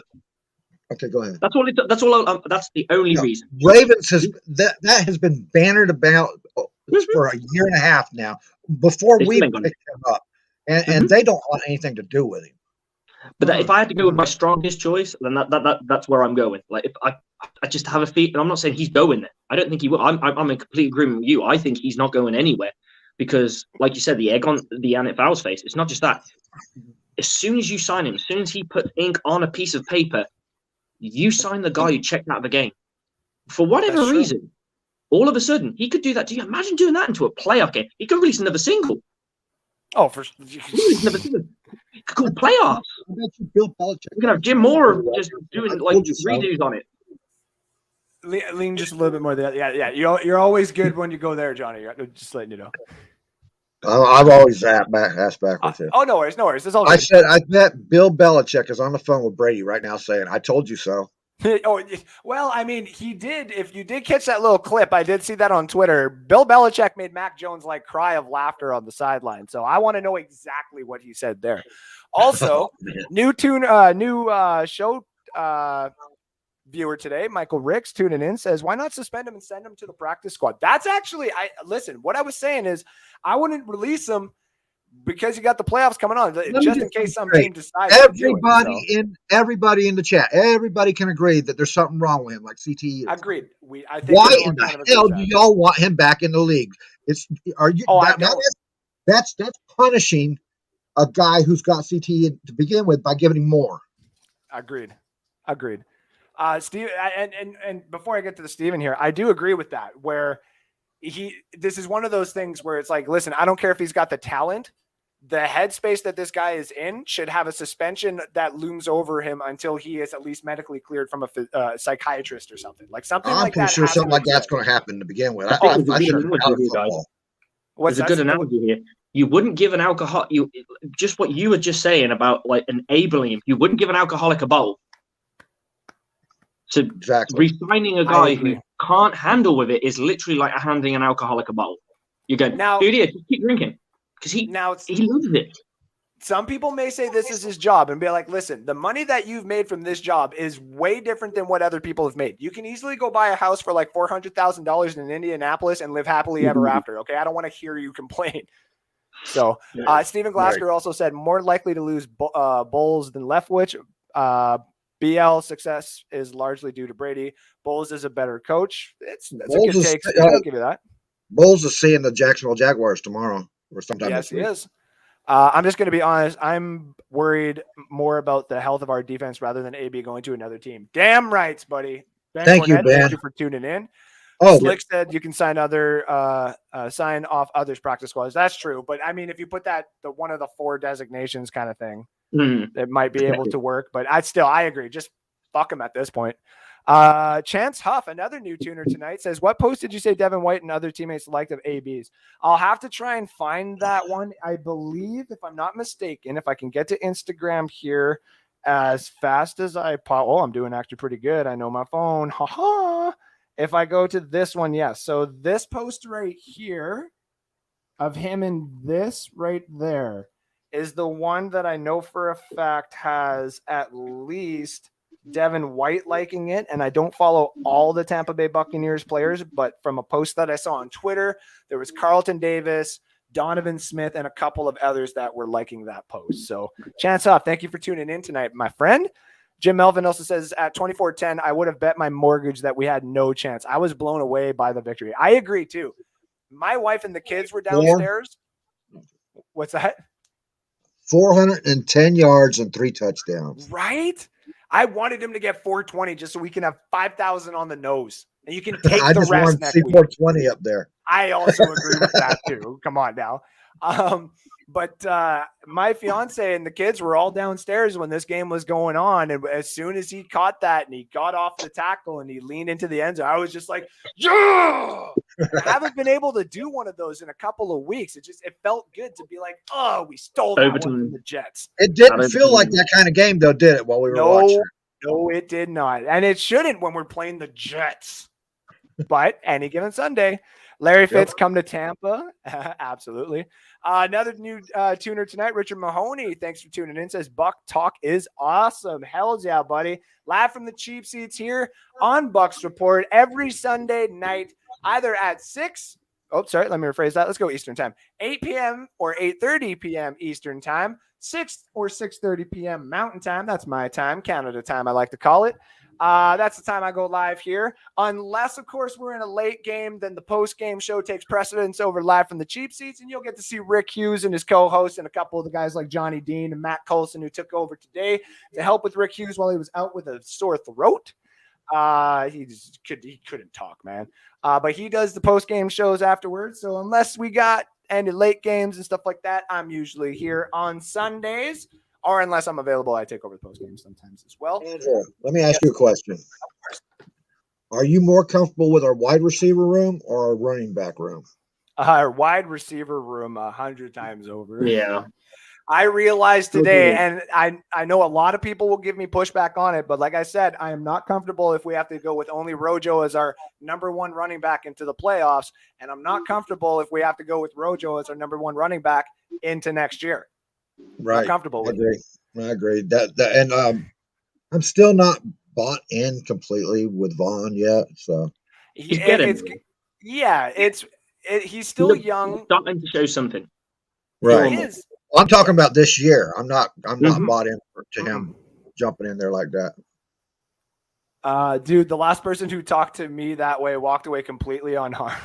Okay, go ahead. That's the only reason. Ravens that has been bannered about for a year and a half now. Before we picked him up, and they don't want anything to do with him. But if I had to go with my strongest choice, then that's where I'm going. Like, if I just have a feeling, and I'm not saying he's going there. I don't think he will. I'm in complete agreement with you. I think he's not going anywhere because, like you said, the egg on the NFL's face. It's not just that. As soon as you sign him, as soon as he puts ink on a piece of paper, you sign the guy who checked out the game. For whatever reason, all of a sudden, he could do that. Do you imagine doing that into a playoff game? He could release another single. Oh, for another single. Cool playoffs. We're gonna have Jim Moore just doing like redos on it. Lean just a little bit more there. Yeah. You're always good when you go there, Johnny. Just letting you know. I've always asked backwards here. Oh, no worries. It's all good. I bet Bill Belichick is on the phone with Brady right now saying, "I told you so." Oh, well, I mean, he did. If you did catch that little clip, I did see that on Twitter. Bill Belichick made Mac Jones cry of laughter on the sideline. So I want to know exactly what he said there. Also, new show viewer today, Michael Ricks, tuning in, says, why not suspend him and send him to the practice squad? That's actually, what I was saying is I wouldn't release him because you got the playoffs coming on, just in case some team decides. Everybody in the chat, everybody can agree that there's something wrong with him, like CTE. Agreed. I think why in the hell do y'all want him back in the league? That's punishing a guy who's got CTE to begin with by giving him more. Agreed. Steve, and before I get to the Steven here, I do agree with that, where this is one of those things where it's like, listen, I don't care if he's got the talent. The headspace that this guy is in should have a suspension that looms over him until he is at least medically cleared from a psychiatrist or something. Like something like that. I'm pretty sure something like that's going to happen to begin with. What's a good analogy here? You wouldn't give an alcohol. Just what you were just saying about enabling him. You wouldn't give an alcoholic a bottle. So resigning a guy who can't handle with it is literally like handing an alcoholic a bottle. You're going, dude, just keep drinking because he loves it. Some people may say this is his job and be like, listen, the money that you've made from this job is way different than what other people have made. You can easily go buy a house for like $400,000 in Indianapolis and live happily ever after. Okay, I don't want to hear you complain. So Stephen Glasgow also said more likely to lose Bowles than Leftwich. BL success is largely due to Brady. Bowles is a better coach. That's a good take. I'll give you that. Bowles is seeing the Jacksonville Jaguars tomorrow or sometime. Yes, he is. I'm just going to be honest. I'm worried more about the health of our defense rather than AB going to another team. Damn right, buddy. Thank you, Ben. Thank you for tuning in. Slick said you can sign off others' practice squads. That's true. But I mean, if you put that one of the 4 designations kind of thing, it might be able to work. But I agree. Just fuck him at this point. Chance Huff, another new tuner tonight, says, what post did you say Devin White and other teammates liked of AB's? I'll have to try and find that one. I believe, if I'm not mistaken, if I can get to Instagram here as fast as I pop. Oh, I'm doing actually pretty good. I know my phone. Ha ha. If I go to this one, yes. So this post right here of him and this right there is the one that I know for a fact has at least Devin White liking it. And I don't follow all the Tampa Bay Buccaneers players, but from a post that I saw on Twitter, there was Carlton Davis, Donovan Smith, and a couple of others that were liking that post. So Chance Off, thank you for tuning in tonight, my friend. Jim Melvin also says, at 24-10, I would have bet my mortgage that we had no chance. I was blown away by the victory. I agree, too. My wife and the kids were downstairs. What's that? 410 yards and 3 touchdowns. Right? I wanted him to get 420 just so we can have 5,000 on the nose. And you can take I the just rest wanted to next see week. 420 up there. I also agree with that too. Come on now. But my fiance and the kids were all downstairs when this game was going on. And as soon as he caught that and he got off the tackle and he leaned into the end zone, I was just like, yeah! I haven't been able to do one of those in a couple of weeks. It felt good to be like, oh, we stole that one from the Jets. It didn't feel like that kind of game, though, did it, while we were watching? No, it did not. And it shouldn't when we're playing the Jets. But any given Sunday, Larry Fitz come to Tampa. Absolutely. Another new tuner tonight, Richard Mahoney. Thanks for tuning in. Says Buck Talk is awesome. Hells yeah, buddy. Live from the cheap seats here on Bucks Report every Sunday night, either at 6. Oh, sorry. Let me rephrase that. Let's go Eastern time. 8 p.m. or 8:30 p.m. Eastern time. 6 or 6:30 p.m. Mountain time. That's my time. Canada time, I like to call it. That's the time I go live here. Unless, of course, we're in a late game, then the post-game show takes precedence over live from the cheap seats, and you'll get to see Rick Hughes and his co-host and a couple of the guys like Johnny Dean and Matt Coulson who took over today to help with Rick Hughes while he was out with a sore throat. He couldn't talk, man. But he does the post-game shows afterwards. So unless we got any late games and stuff like that, I'm usually here on Sundays. Or unless I'm available, I take over the post game sometimes as well. Andrew, let me ask you a question. Are you more comfortable with our wide receiver room or our running back room? Our wide receiver room 100 times over. Yeah. I realized today, and I know a lot of people will give me pushback on it, but like I said, I am not comfortable if we have to go with only Rojo as our number one running back into the playoffs, and I'm not comfortable if we have to go with Rojo as our number one running back into next year. Right. I'm comfortable with it. I agree. And I'm still not bought in completely with Vaughn yet. So he's getting. He's still young. Starting to show something. Right. He is. I'm talking about this year. I'm not bought in to him jumping in there like that. Dude, the last person who talked to me that way walked away completely unharmed.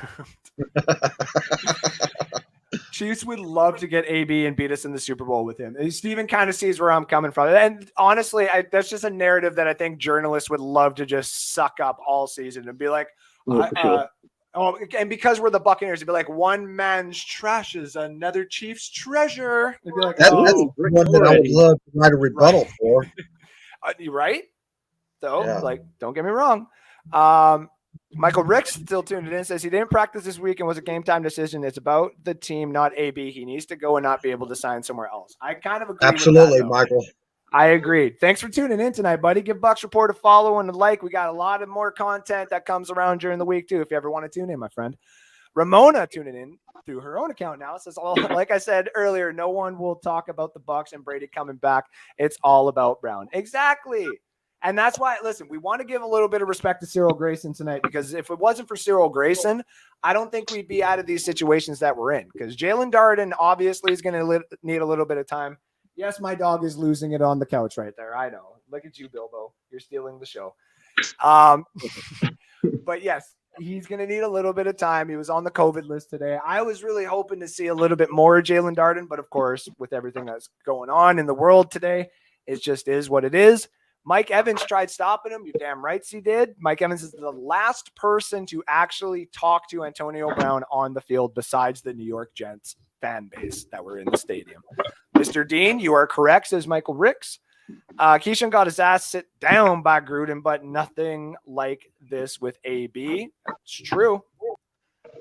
Chiefs would love to get AB and beat us in the Super Bowl with him. Steven kind of sees where I'm coming from. And honestly, that's just a narrative that I think journalists would love to just suck up all season and be like, and because we're the Buccaneers, it'd be like, one man's trash is another Chief's treasure. They'd be like, that's one that I would love to write a rebuttal for. Right? So, don't get me wrong. Michael Ricks still tuned in, says he didn't practice this week and was a game time decision. It's about the team, not AB. He needs to go and not be able to sign somewhere else. I kind of agree. Absolutely, with that, Michael. I agreed. Thanks for tuning in tonight, buddy. Give Bucks Report a follow and a like. We got a lot of more content that comes around during the week, too, if you ever want to tune in, my friend. Ramona tuning in through her own account now. Says, like I said earlier, no one will talk about the Bucks and Brady coming back. It's all about Brown. Exactly. And that's why, listen, we want to give a little bit of respect to Cyril Grayson tonight, because if it wasn't for Cyril Grayson, I don't think we'd be out of these situations that we're in, because Jalen Darden obviously is going to need a little bit of time. Yes, my dog is losing it on the couch right there. I know. Look at you, Bilbo. You're stealing the show. But yes, he's going to need a little bit of time. He was on the COVID list today. I was really hoping to see a little bit more of Jalen Darden, but of course, with everything that's going on in the world today, it just is what it is. Mike Evans tried stopping him. You're damn right he did. Mike Evans is the last person to actually talk to Antonio Brown on the field besides the New York Jets fan base that were in the stadium. Mr. Dean, you are correct, says Michael Ricks. Keyshawn got his ass sit down by Gruden, but nothing like this with AB. It's true.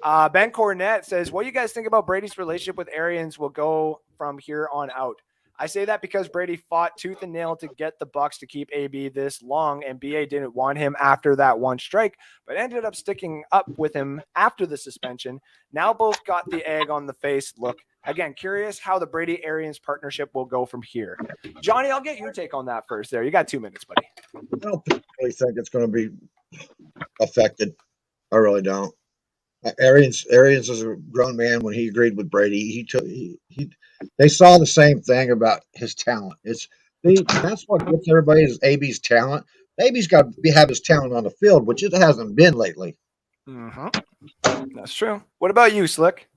Ben Cornett says, what do you guys think about Brady's relationship with Arians will go from here on out? I say that because Brady fought tooth and nail to get the Bucks to keep AB this long, and BA didn't want him after that one strike, but ended up sticking up with him after the suspension. Now both got the egg on the face look. Again, curious how the Brady-Arians partnership will go from here. Johnny, I'll get your take on that first there. You got 2 minutes, buddy. I don't really think it's going to be affected. I really don't. Arians is a grown man. When he agreed with Brady, they saw the same thing about his talent. That's what gets everybody is AB's talent. AB's got to have his talent on the field, which it hasn't been lately. Mm-hmm. That's true. What about you, Slick?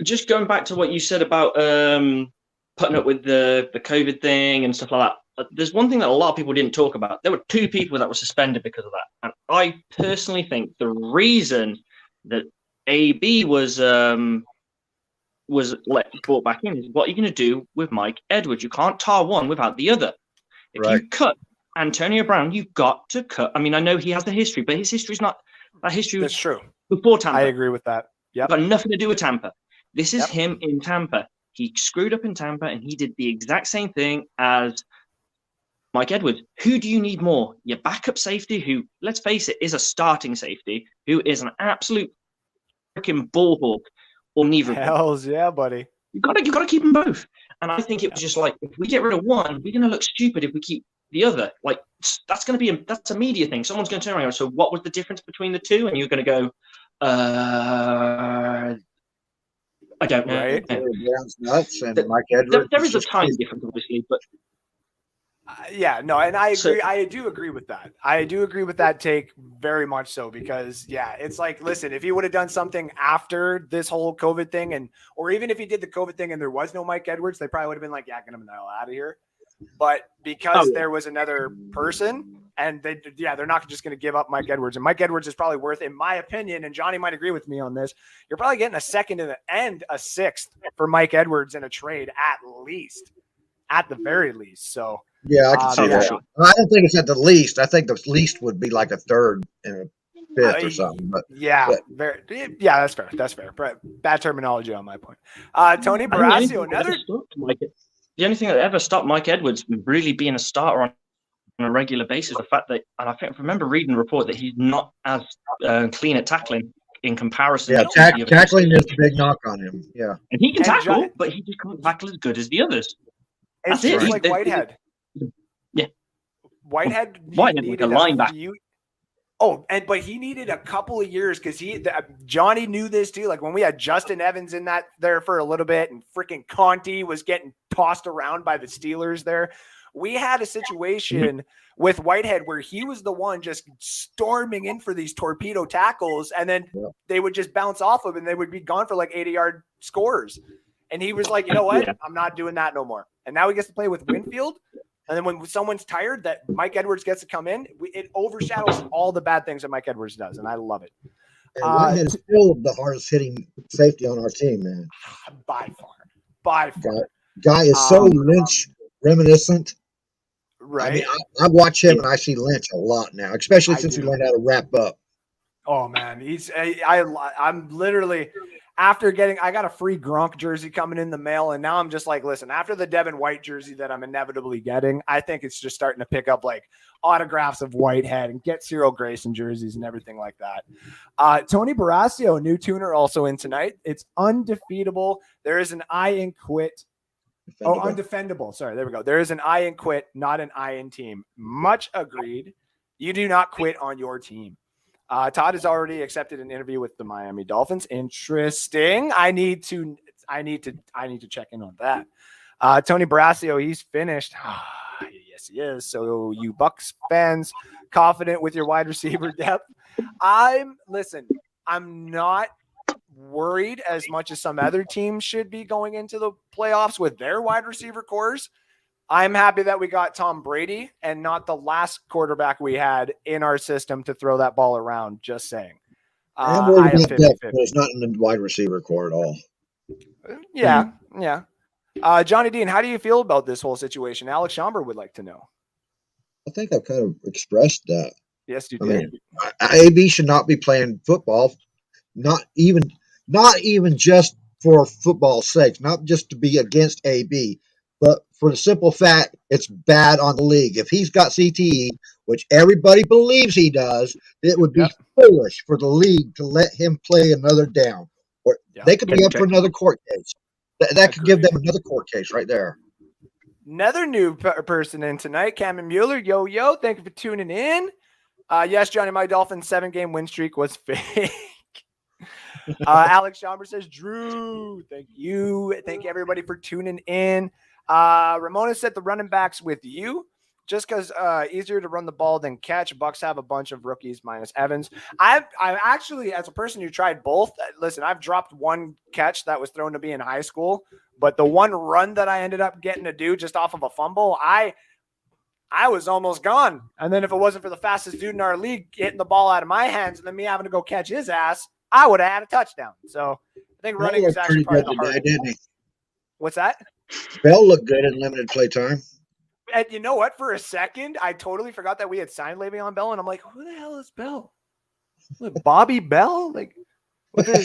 Just going back to what you said about putting up with the COVID thing and stuff like that. There's one thing that a lot of people didn't talk about. There were 2 people that were suspended because of that. And I personally think the reason that AB was brought back in is what you're going to do with Mike Edwards. You can't tar one without the other. If you cut Antonio Brown, you've got to cut. I mean, I know he has the history, but his history is not that history. That's true. Before Tampa. I agree with that. Yep. Got nothing to do with Tampa. This is him in Tampa. He screwed up in Tampa, and he did the exact same thing as Mike Edwards. Who do you need more? Your backup safety, who, let's face it, is a starting safety, who is an absolute freaking ball hawk, or neither of them. Hells yeah, buddy. You gotta keep them both. And I think it was just like, if we get rid of one, we're gonna look stupid if we keep the other. Like, that's a media thing. Someone's gonna turn around and go, so what was the difference between the two? And you're gonna go, I don't know. Right. Brown's nuts and Mike Edwards. There is a tiny difference, obviously, but yeah, no, and I agree. So- I do agree with that. I do agree with that take very much so, because it's like, listen, if he would have done something after this whole COVID thing, or even if he did the COVID thing and there was no Mike Edwards, they probably would have been like, yeah, get him the hell out of here. But because there was another person, and they're not just going to give up Mike Edwards. And Mike Edwards is probably worth, in my opinion, and Johnny might agree with me on this, you're probably getting a second and a sixth for Mike Edwards in a trade at the very least. So yeah, I can see that. I don't think it's at the least. I think the least would be like a third and a fifth or something. But that's fair. That's fair. But bad terminology on my point. Tony Barasio, the only thing that ever stopped Mike Edwards from really being a starter on a regular basis, the fact that, and I remember reading the report that he's not as clean at tackling in comparison. Yeah, tackling is a big knock on him. Yeah, and he can tackle, but he just can't tackle as good as the others. It's just like Whitehead. Yeah, Whitehead needed a linebacker. But he needed a couple of years, because Johnny knew this too. Like when we had Justin Evans in that there for a little bit, and freaking Conti was getting tossed around by the Steelers there. We had a situation with Whitehead where he was the one just storming in for these torpedo tackles, and then they would just bounce off him and they would be gone for like 80-yard scores. And he was like, you know what? I'm not doing that no more. And now he gets to play with Winfield. And then when someone's tired, that Mike Edwards gets to come in, it overshadows all the bad things that Mike Edwards does. And I love it. And Whitehead is still the hardest hitting safety on our team, man. By far. Guy is so Lynch reminiscent. Right. I mean, I watch him and I see Lynch a lot now, especially since he learned how to wrap up. Oh man, I'm literally, after I got a free Gronk jersey coming in the mail, and now I'm just like, listen, after the Devin White jersey that I'm inevitably getting, I think it's just starting to pick up like autographs of Whitehead and get Cyril Grayson jerseys and everything like that. Tony Barasio, new tuner, also in tonight. It's undefeatable. There is an I in quit. Undefendable. Sorry, there we go. There is an I in quit, not an I in team. Much agreed. You do not quit on your team. Todd has already accepted an interview with the Miami Dolphins. Interesting. I need to check in on that. Tony Barasio, he's finished. Yes, he is. So you Bucs fans, confident with your wide receiver depth? I'm not worried as much as some other teams should be going into the playoffs with their wide receiver cores. I'm happy that we got Tom Brady and not the last quarterback we had in our system to throw that ball around. Just saying. I'm worried about depth, but it's not in the wide receiver core at all. Yeah. Johnny Dean, how do you feel about this whole situation? Alex Schomburg would like to know. I think I've kind of expressed that. Yes, you did. AB should not be playing football, not even just for football's sake, not just to be against AB. But for the simple fact, it's bad on the league. If he's got CTE, which everybody believes he does, it would be foolish for the league to let him play another down. Or they could be up for another court case. That could give them another court case right there. Another new person in tonight, Cameron Mueller. Yo, thank you for tuning in. Yes, Johnny, my Dolphins 7-game win streak was fake. Alex Schomburg says, Drew, thank you. Thank you, everybody, for tuning in. Ramona said the running backs with you. just because easier to run the ball than catch. Bucks have a bunch of rookies minus Evans. I actually, as a person who tried both, listen, I've dropped one catch that was thrown to me in high school, but the one run that I ended up getting to do just off of a fumble, I was almost gone. And then if it wasn't for the fastest dude in our league getting the ball out of my hands and then me having to go catch his ass, I would have had a touchdown. So I think running was actually part of the heart. Didn't he? What's that? Bell looked good in limited play time. And you know what? For a second, I totally forgot that we had signed Le'Veon Bell, and I'm like, who the hell is Bell? What, Bobby Bell? Like, who the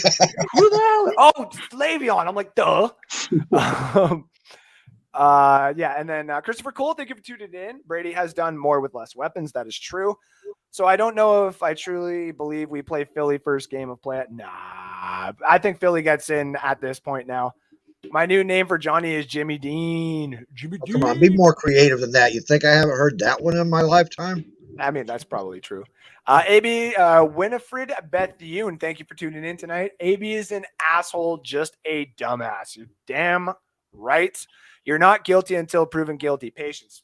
hell? Oh, it's Le'Veon. I'm like, duh. Yeah, and then Christopher Cole, thank you for tuning in. Brady has done more with less weapons. That is true. So I don't know if I truly believe we play Philly first game of play. Nah, I think Philly gets in at this point now. My new name for Johnny is Jimmy Dean. Jimmy Dean. Come on, be more creative than that. You think I haven't heard that one in my lifetime? I mean, that's probably true. AB Winifred Bethune, thank you for tuning in tonight. AB is an asshole, just a dumbass. You're damn right. You're not guilty until proven guilty. Patience.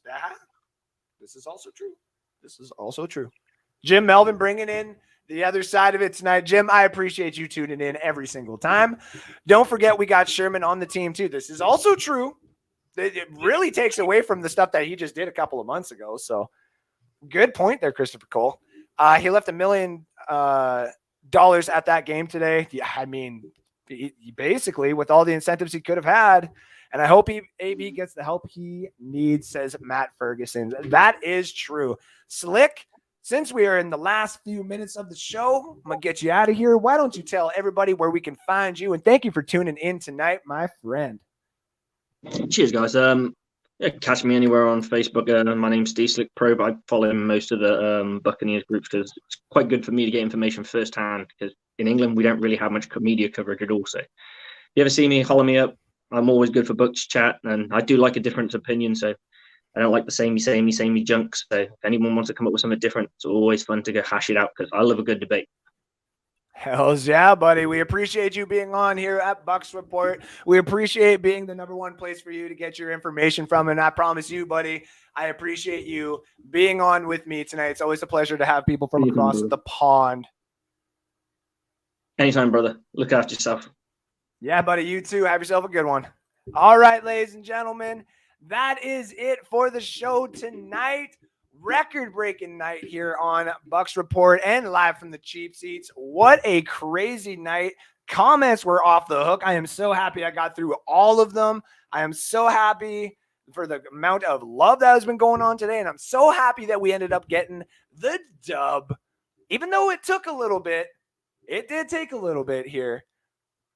This is also true. This is also true. Jim Melvin bringing in the other side of it tonight. Jim, I appreciate you tuning in every single time. Don't forget we got Sherman on the team too. This is also true. It really takes away from the stuff that he just did a couple of months ago. So good point there, Christopher Cole. He left $1 million at that game today. Yeah, I mean, he basically with all the incentives he could have had. And I hope AB gets the help he needs, says Matt Ferguson. That is true. Slick, since we are in the last few minutes of the show, I'm going to get you out of here. Why don't you tell everybody where we can find you? And thank you for tuning in tonight, my friend. Cheers, guys. Catch me anywhere on Facebook. My name's D Slick Pro, but I follow most of the Buccaneers groups because it's quite good for me to get information firsthand. Because in England, we don't really have much media coverage at all. So if you ever see me, holler me up. I'm always good for Bucks chat, and I do like a different opinion. So I don't like the samey junk. So if anyone wants to come up with something different, it's always fun to go hash it out because I love a good debate. Hells yeah, buddy. We appreciate you being on here at Bucks Report. We appreciate being the number one place for you to get your information from. And I promise you, buddy, I appreciate you being on with me tonight. It's always a pleasure to have people from across the pond. Anytime, brother. Look after yourself. Yeah, buddy. You too. Have yourself a good one. All right, ladies and gentlemen, that is it for the show tonight. Record-breaking night here on Bucks Report and live from the cheap seats. What a crazy night. Comments were off the hook. I am so happy I got through all of them. I am so happy for the amount of love that has been going on today, and I'm so happy that we ended up getting the dub. Even though it took a little bit, it did take a little bit here,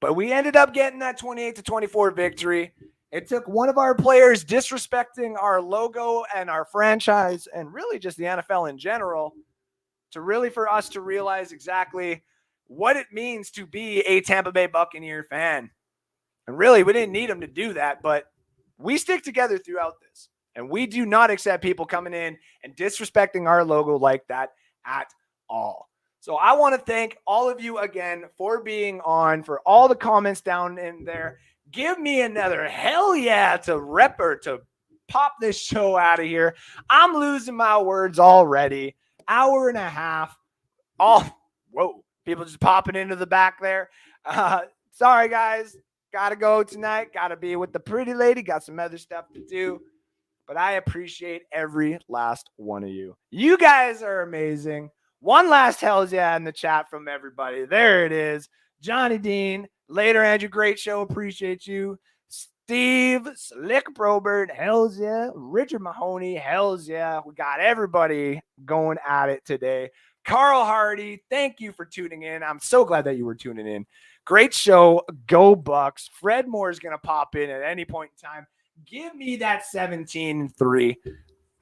but we ended up getting that 28-24 victory. It took one of our players disrespecting our logo and our franchise and really just the NFL in general for us to realize exactly what it means to be a Tampa Bay Buccaneer fan. And really, we didn't need him to do that, but we stick together throughout this. And we do not accept people coming in and disrespecting our logo like that at all. So I want to thank all of you again for being on, for all the comments down in there. Give me another hell yeah to rep or to pop this show out of here. I'm losing my words already. Hour and a half. Whoa. People just popping into the back there. Sorry, guys. Got to go tonight. Got to be with the pretty lady. Got some other stuff to do. But I appreciate every last one of you. You guys are amazing. One last hells yeah in the chat from everybody. There it is. Johnny Dean. Later, Andrew. Great show. Appreciate you. Steve, Slick Probert, hells yeah. Richard Mahoney, hells yeah. We got everybody going at it today. Carl Hardy, thank you for tuning in. I'm so glad that you were tuning in. Great show. Go Bucks. Fred Moore is going to pop in at any point in time. Give me that 17-3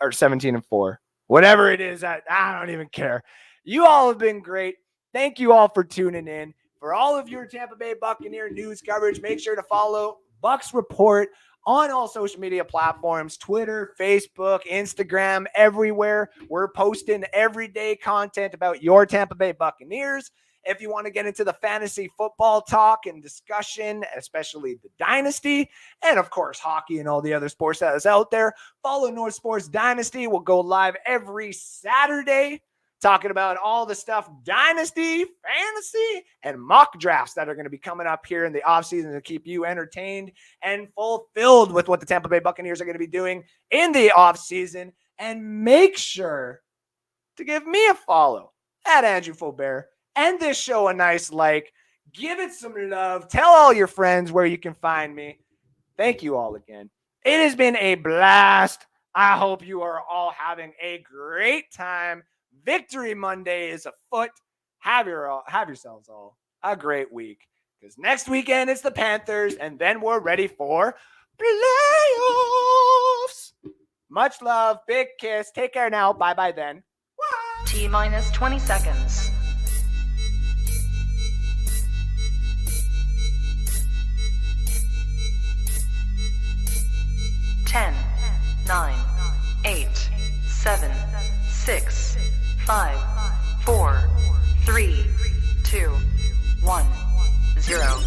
or 17-4. Whatever it is, I don't even care. You all have been great. Thank you all for tuning in. For all of your Tampa Bay Buccaneer news coverage, make sure to follow Bucks Report on all social media platforms, Twitter, Facebook, Instagram, everywhere. We're posting everyday content about your Tampa Bay Buccaneers. If you want to get into the fantasy football talk and discussion, especially the Dynasty, and of course, hockey and all the other sports that is out there, follow North Sports Dynasty. We'll go live every Saturday talking about all the stuff Dynasty, fantasy, and mock drafts that are going to be coming up here in the offseason to keep you entertained and fulfilled with what the Tampa Bay Buccaneers are going to be doing in the offseason. And make sure to give me a follow at Andrew Faubert and this show a nice like. Give it some love. Tell all your friends where you can find me. Thank you all again. It has been a blast. I hope you are all having a great time. Victory Monday is afoot. Have yourselves all a great week, because next weekend it's the Panthers, and then we're ready for playoffs. Much love. Big kiss. Take care now. Bye-bye then. Bye. T-minus 20 seconds. 10, 9, 8, 7, 6, 5, 4, 3, 2, 1, 0.